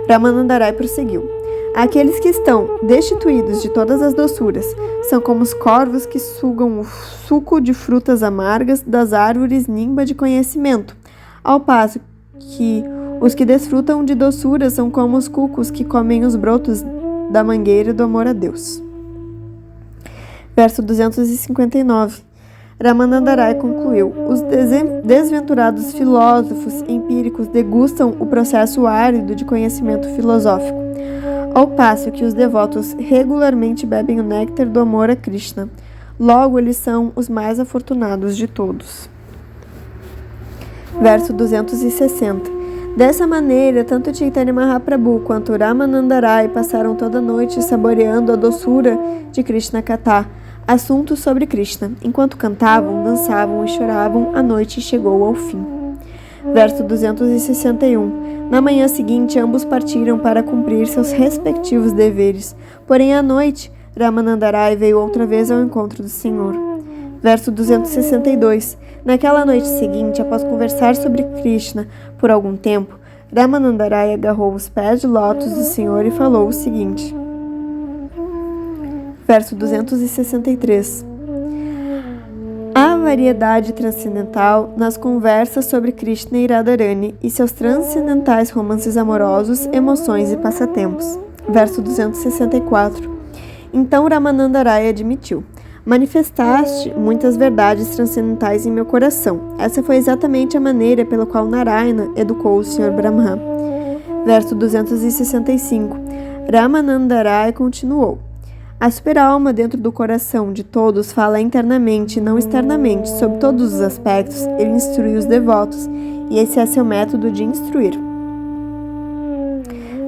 Ramananda Rai prosseguiu: Aqueles que estão destituídos de todas as doçuras são como os corvos que sugam o suco de frutas amargas das árvores nimba de conhecimento, ao passo que os que desfrutam de doçura são como os cucos que comem os brotos da mangueira do amor a Deus. Verso 259. Ramanandarai concluiu: os desventurados filósofos empíricos degustam o processo árido de conhecimento filosófico, ao passo que os devotos regularmente bebem o néctar do amor a Krishna. Logo, eles são os mais afortunados de todos. Verso 260. Dessa maneira, tanto Chaitanya Mahaprabhu quanto Ramanandarai passaram toda a noite saboreando a doçura de Krishna Katha, assuntos sobre Krishna. Enquanto cantavam, dançavam e choravam, a noite chegou ao fim. Verso 261. Na manhã seguinte, ambos partiram para cumprir seus respectivos deveres. Porém, à noite, Ramanandarai veio outra vez ao encontro do Senhor. Verso 262. Naquela noite seguinte, após conversar sobre Krishna por algum tempo, Ramanandarai agarrou os pés de lótus do Senhor e falou o seguinte. Verso 263. Há variedade transcendental nas conversas sobre Krishna e Radharani e seus transcendentais romances amorosos, emoções e passatempos. Verso 264. Então Ramanandarai admitiu: manifestaste muitas verdades transcendentais em meu coração. Essa foi exatamente a maneira pela qual Narayana educou o Sr. Brahma. Verso 265. Ramanandarai continuou: a super-alma dentro do coração de todos fala internamente e não externamente sobre todos os aspectos. Ele instrui os devotos, e esse é seu método de instruir.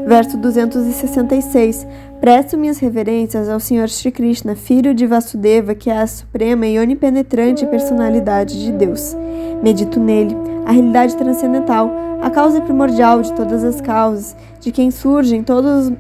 Verso 266. Presto minhas reverências ao Sr. Shri Krishna, filho de Vasudeva, que é a suprema e onipenetrante personalidade de Deus. Medito nele, a realidade transcendental, a causa primordial de todas as causas, de quem surgem todos os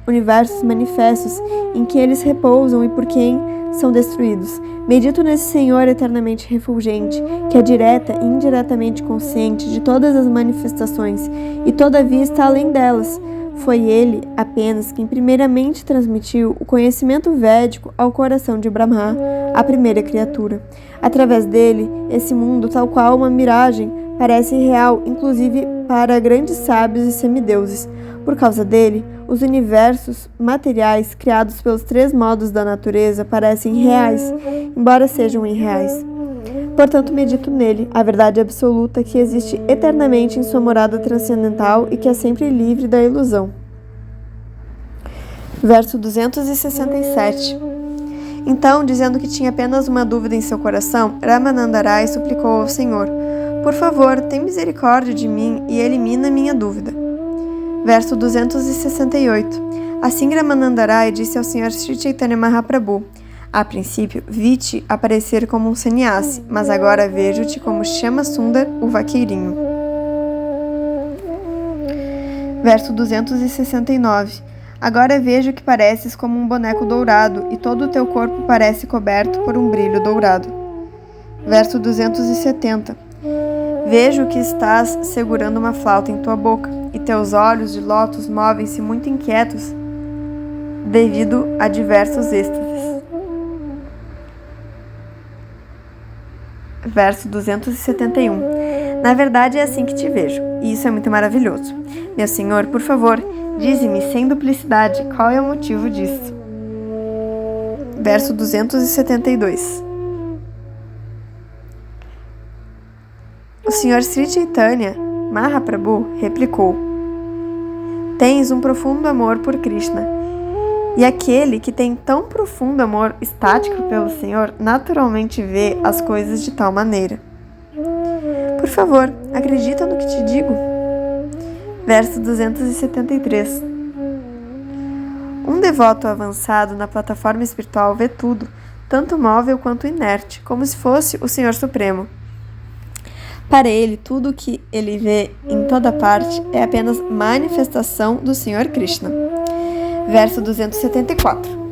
universos manifestos, em que eles repousam e por quem são destruídos. Medito nesse Senhor eternamente refulgente, que é direta e indiretamente consciente de todas as manifestações, e todavia está além delas. Foi ele apenas quem primeiramente transmitiu o conhecimento védico ao coração de Brahma, a primeira criatura. Através dele, esse mundo, tal qual uma miragem, parece real, inclusive para grandes sábios e semideuses. Por causa dele, os universos materiais criados pelos três modos da natureza parecem reais, embora sejam irreais. Portanto, medito nele, a verdade absoluta que existe eternamente em sua morada transcendental e que é sempre livre da ilusão. Verso 267. Então, dizendo que tinha apenas uma dúvida em seu coração, Ramanandarai suplicou ao Senhor: por favor, tem misericórdia de mim e elimina minha dúvida. Verso 268. Assim Ramanandarai disse ao Sr. Sri Chaitanya Mahaprabhu: a princípio, vi-te aparecer como um sannyasi, mas agora vejo-te como Shama Sundar, o vaqueirinho. Verso 269. Agora vejo que pareces como um boneco dourado, e todo o teu corpo parece coberto por um brilho dourado. Verso 270. Vejo que estás segurando uma flauta em tua boca, e teus olhos de lótus movem-se muito inquietos devido a diversos êxtases. Verso 271. Na verdade é assim que te vejo, e isso é muito maravilhoso. Meu Senhor, por favor, dize-me sem duplicidade qual é o motivo disso. Verso 272. O Sr. Sri Chaitanya Mahaprabhu replicou: tens um profundo amor por Krishna, e aquele que tem tão profundo amor estático pelo Senhor naturalmente vê as coisas de tal maneira. Por favor, acredita no que te digo. Verso 273. Um devoto avançado na plataforma espiritual vê tudo, tanto móvel quanto inerte, como se fosse o Senhor Supremo. Para ele, tudo o que ele vê em toda parte é apenas manifestação do Senhor Krishna. Verso 274.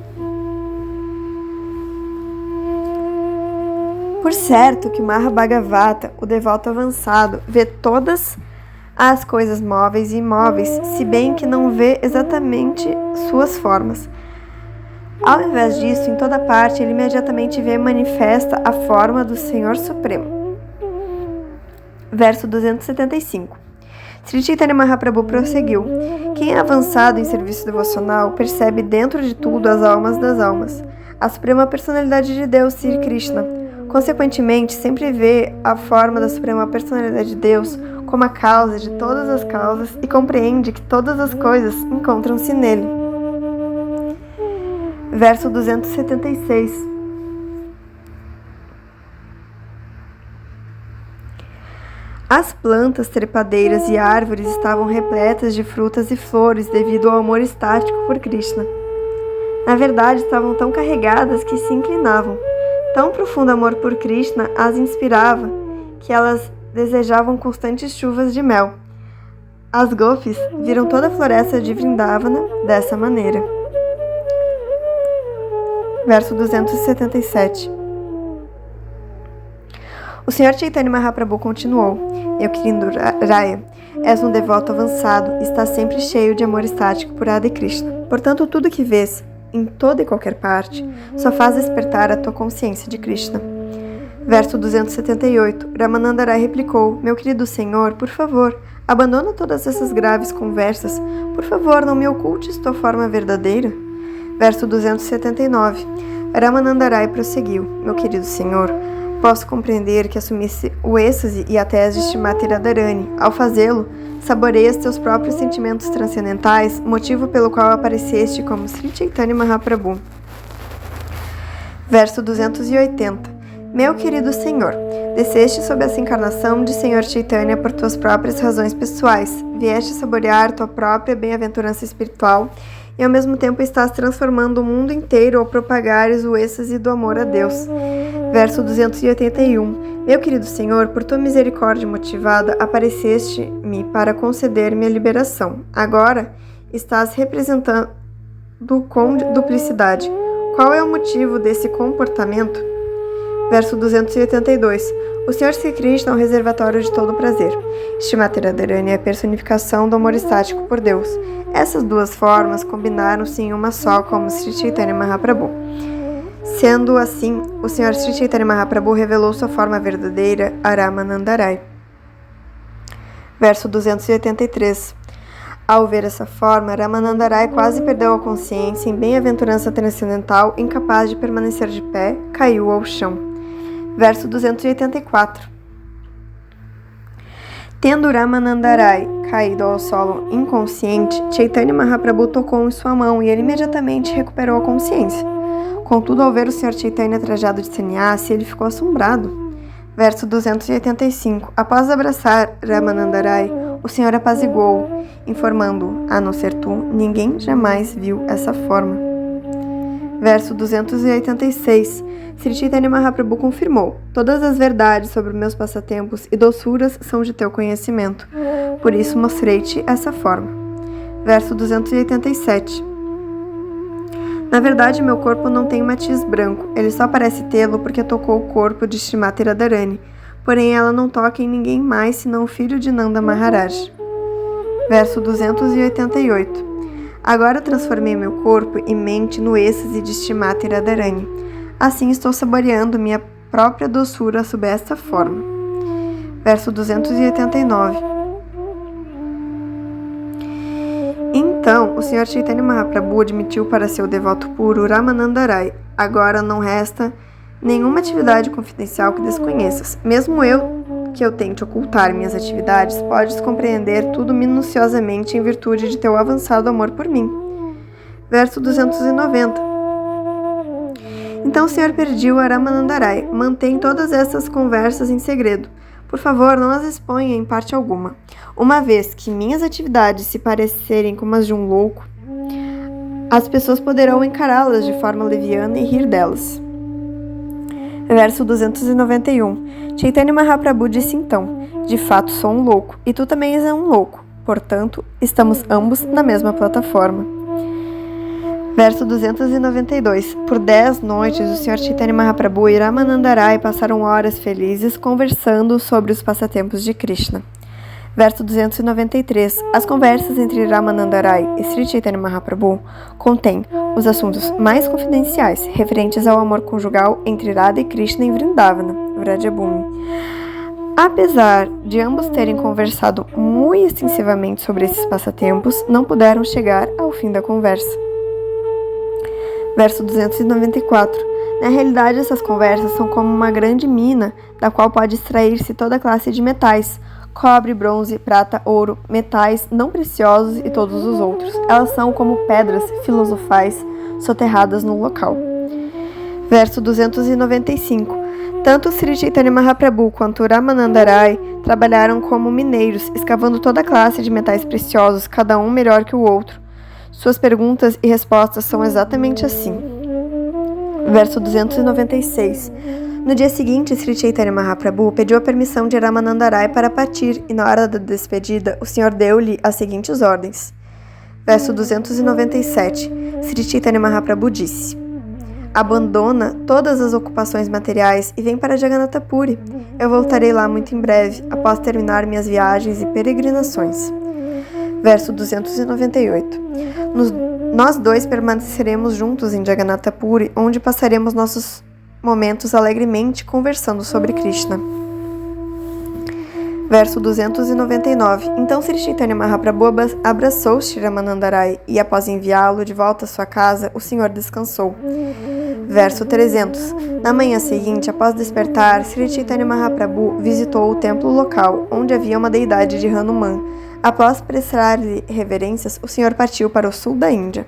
Por certo que Mahabhagavata, o devoto avançado, vê todas às coisas móveis e imóveis, se bem que não vê exatamente suas formas. Ao invés disso, em toda parte, ele imediatamente vê manifesta a forma do Senhor Supremo. Verso 275. Sri Chaitanya Mahaprabhu prosseguiu: quem é avançado em serviço devocional percebe dentro de tudo as almas das almas, a Suprema Personalidade de Deus, Sri Krishna. Consequentemente, sempre vê a forma da Suprema Personalidade de Deus como a causa de todas as causas e compreende que todas as coisas encontram-se nele. Verso 276. As plantas trepadeiras e árvores estavam repletas de frutas e flores devido ao amor estático por Krishna. Na verdade, estavam tão carregadas que se inclinavam. Tão profundo amor por Krishna as inspirava que elas desejavam constantes chuvas de mel. As gopis viram toda a floresta de Vrindavana dessa maneira. Verso 277. O Sr. Chaitanya Mahaprabhu continuou: meu querido Raya, és um devoto avançado e estás sempre cheio de amor estático por Radha Krishna. Portanto, tudo que vês, em toda e qualquer parte, só faz despertar a tua consciência de Krishna. Verso 278. Ramananda Rai replicou: meu querido Senhor, por favor, abandona todas essas graves conversas. Por favor, não me ocultes tua forma verdadeira. Verso 279. Ramananda Rai prosseguiu: meu querido Senhor, posso compreender que assumisse o êxtase e a tese de Shrimati Radharani. Ao fazê-lo, saboreias teus próprios sentimentos transcendentais, motivo pelo qual apareceste como Sri Chaitanya Mahaprabhu. Verso 280. Meu querido Senhor, desceste sob essa encarnação de Senhor Chaitanya por tuas próprias razões pessoais, vieste saborear tua própria bem-aventurança espiritual e ao mesmo tempo estás transformando o mundo inteiro ao propagares o êxtase do amor a Deus. Verso 281. Meu querido Senhor, por tua misericórdia motivada, apareceste-me para conceder-me a liberação. Agora estás representando com duplicidade. Qual é o motivo desse comportamento? Verso 282. O Senhor Sri Krishna é o reservatório de todo o prazer. Shrimati Radharani é a personificação do amor estático por Deus. Essas duas formas combinaram-se em uma só como Sri Chaitanya Mahaprabhu. Sendo assim, o Sr. Sri Chaitanya Mahaprabhu revelou sua forma verdadeira a Ramananda Rai. Verso 283. Ao ver essa forma, Ramananda Rai quase perdeu a consciência em bem-aventurança transcendental, incapaz de permanecer de pé, caiu ao chão. Verso 284. Tendo Ramananda Rai caído ao solo inconsciente, Chaitanya Mahaprabhu tocou em sua mão e ele imediatamente recuperou a consciência. Contudo, ao ver o Sr. Chaitanya trajado de sannyasi, ele ficou assombrado. Verso 285. Após abraçar Ramananda Rai, o Senhor apaziguou, informando: a não ser tu, ninguém jamais viu essa forma. Verso 286. Sri Chaitanya Mahaprabhu confirmou: todas as verdades sobre meus passatempos e doçuras são de teu conhecimento. Por isso mostrei-te essa forma. Verso 287. Na verdade, meu corpo não tem matiz branco, ele só parece tê-lo porque tocou o corpo de Shrimati Radharani, porém ela não toca em ninguém mais senão o filho de Nanda Maharaj. Verso 288. Agora transformei meu corpo e mente no êxtase de Shrimati Radharani. Assim estou saboreando minha própria doçura sob esta forma. Verso 289. Então, o Sr. Chaitanya Mahaprabhu admitiu para seu devoto puro Ramananda Rai: agora não resta nenhuma atividade confidencial que desconheças. Mesmo eu tente ocultar minhas atividades, podes compreender tudo minuciosamente em virtude de teu avançado amor por mim. Verso 290. Então o Senhor pediu a Ramananda Rai: mantém todas essas conversas em segredo. Por favor, não as exponha em parte alguma. Uma vez que minhas atividades se parecerem como as de um louco, as pessoas poderão encará-las de forma leviana e rir delas. Verso 291. Chaitanya Mahaprabhu disse então: de fato sou um louco, e tu também és um louco. Portanto, estamos ambos na mesma plataforma. Verso 292. Por 10 noites, o Sr. Chaitanya Mahaprabhu e Ramananda Rai passaram horas felizes conversando sobre os passatempos de Krishna. Verso 293. As conversas entre Ramananda Rai e Sri Chaitanya Mahaprabhu contêm os assuntos mais confidenciais referentes ao amor conjugal entre Radha e Krishna em Vrindavana, Vrajabhumi. Apesar de ambos terem conversado muito extensivamente sobre esses passatempos, não puderam chegar ao fim da conversa. Verso 294. Na realidade, essas conversas são como uma grande mina, da qual pode extrair-se toda classe de metais, cobre, bronze, prata, ouro, metais não preciosos e todos os outros. Elas são como pedras filosofais soterradas no local. Verso 295. Tanto Sri Chaitanya Mahaprabhu quanto Ramananda Rai trabalharam como mineiros, escavando toda classe de metais preciosos, cada um melhor que o outro. Suas perguntas e respostas são exatamente assim. Verso 296. No dia seguinte, Sri Chaitanya Mahaprabhu pediu a permissão de Ramananda Rai para partir e na hora da despedida, o Senhor deu-lhe as seguintes ordens. Verso 297. Sri Chaitanya Mahaprabhu disse: abandona todas as ocupações materiais e vem para Jagannatha Puri. Eu voltarei lá muito em breve, após terminar minhas viagens e peregrinações. Verso 298. Nós dois permaneceremos juntos em Jagannatha Puri, onde passaremos nossos momentos alegremente conversando sobre Krishna. Verso 299. Então Sri Chaitanya Mahaprabhu abraçou Shri Ramananda Rai e, após enviá-lo de volta à sua casa, o Senhor descansou. Verso 300. Na manhã seguinte, após despertar, Sri Chaitanya Mahaprabhu visitou o templo local, onde havia uma deidade de Hanuman. Após prestar-lhe reverências, o Senhor partiu para o sul da Índia.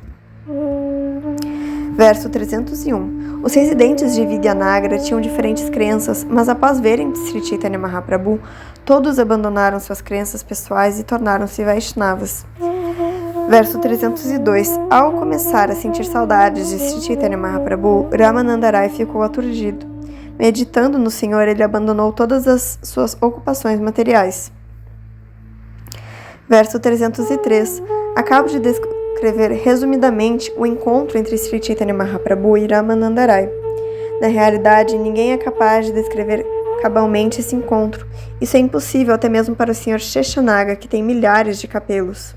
Verso 301. Os residentes de Vidyanagra tinham diferentes crenças, mas após verem Sri Chaitanya Mahaprabhu, todos abandonaram suas crenças pessoais e tornaram-se Vaishnavas. Verso 302. Ao começar a sentir saudades de Sri Chaitanya Mahaprabhu, Ramananda Rai ficou aturdido. Meditando no Senhor, ele abandonou todas as suas ocupações materiais. Verso 303. Acabo de descrever resumidamente o encontro entre Sri Chaitanya Mahaprabhu e Ramananda Rai. Na realidade, ninguém é capaz de descrever cabalmente esse encontro. Isso é impossível até mesmo para o Sr. Sheshanaga, que tem milhares de capelos.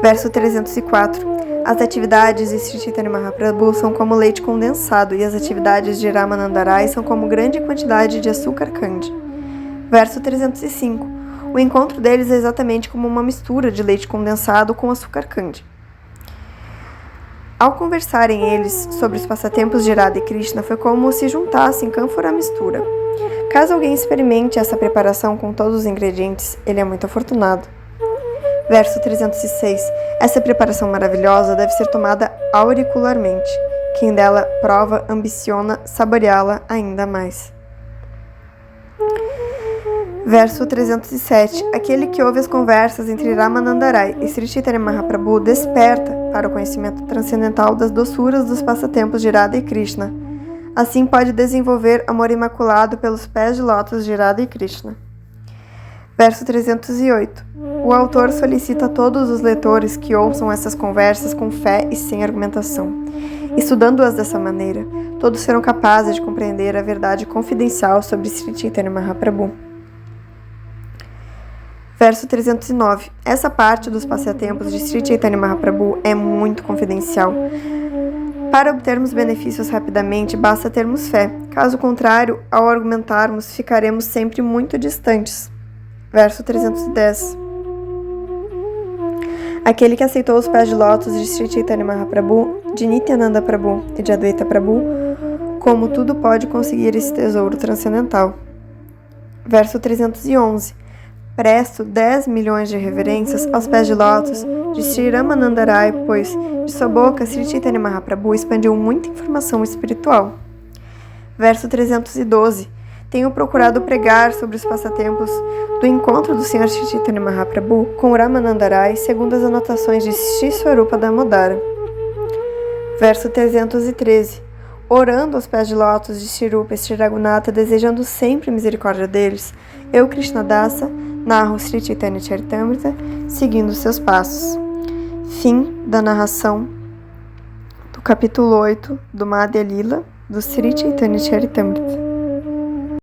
Verso 304. As atividades de Sri Chaitanya Mahaprabhu são como leite condensado e as atividades de Ramananda Rai são como grande quantidade de açúcar candy. Verso 305. O encontro deles é exatamente como uma mistura de leite condensado com açúcar candy. Ao conversarem eles sobre os passatempos de Radha e Krishna, foi como se juntassem cânfora à mistura. Caso alguém experimente essa preparação com todos os ingredientes, ele é muito afortunado. Verso 306. Essa preparação maravilhosa deve ser tomada auricularmente. Quem dela prova, ambiciona saboreá-la ainda mais. Verso 307. Aquele que ouve as conversas entre Ramananda Rai e Sri Chaitanya Mahaprabhu desperta para o conhecimento transcendental das doçuras dos passatempos de Radha e Krishna. Assim pode desenvolver amor imaculado pelos pés de lótus de Radha e Krishna. Verso 308. O autor solicita a todos os leitores que ouçam essas conversas com fé e sem argumentação. Estudando-as dessa maneira, todos serão capazes de compreender a verdade confidencial sobre Sri Chaitanya Mahaprabhu. Verso 309. Essa parte dos passatempos de Sri Chaitanya Mahaprabhu é muito confidencial. Para obtermos benefícios rapidamente, basta termos fé. Caso contrário, ao argumentarmos, ficaremos sempre muito distantes. Verso 310. Aquele que aceitou os pés de lótus de Sri Chaitanya Mahaprabhu, de Nityananda Prabhu e de Advaita Prabhu, como tudo pode conseguir esse tesouro transcendental. Verso 311. Presto 10 milhões de reverências aos pés de lótus de Sri Ramananda Rai, pois de sua boca Sri Chaitanya Mahaprabhu expandiu muita informação espiritual. Verso 312. Tenho procurado pregar sobre os passatempos do encontro do Sr. Sri Chaitanya Mahaprabhu com Ramananda Rai, segundo as anotações de Sri Swarupa Damodara. Verso 313. Orando aos pés de lótus de Sri Rupa e Sri Raghunatha, desejando sempre misericórdia deles, eu, Krishnadasa, narro Sri Chaitanya Charitamrita, seguindo seus passos. Fim da narração do capítulo 8 do Madhya Lila do Sri Chaitanya Charitamrita.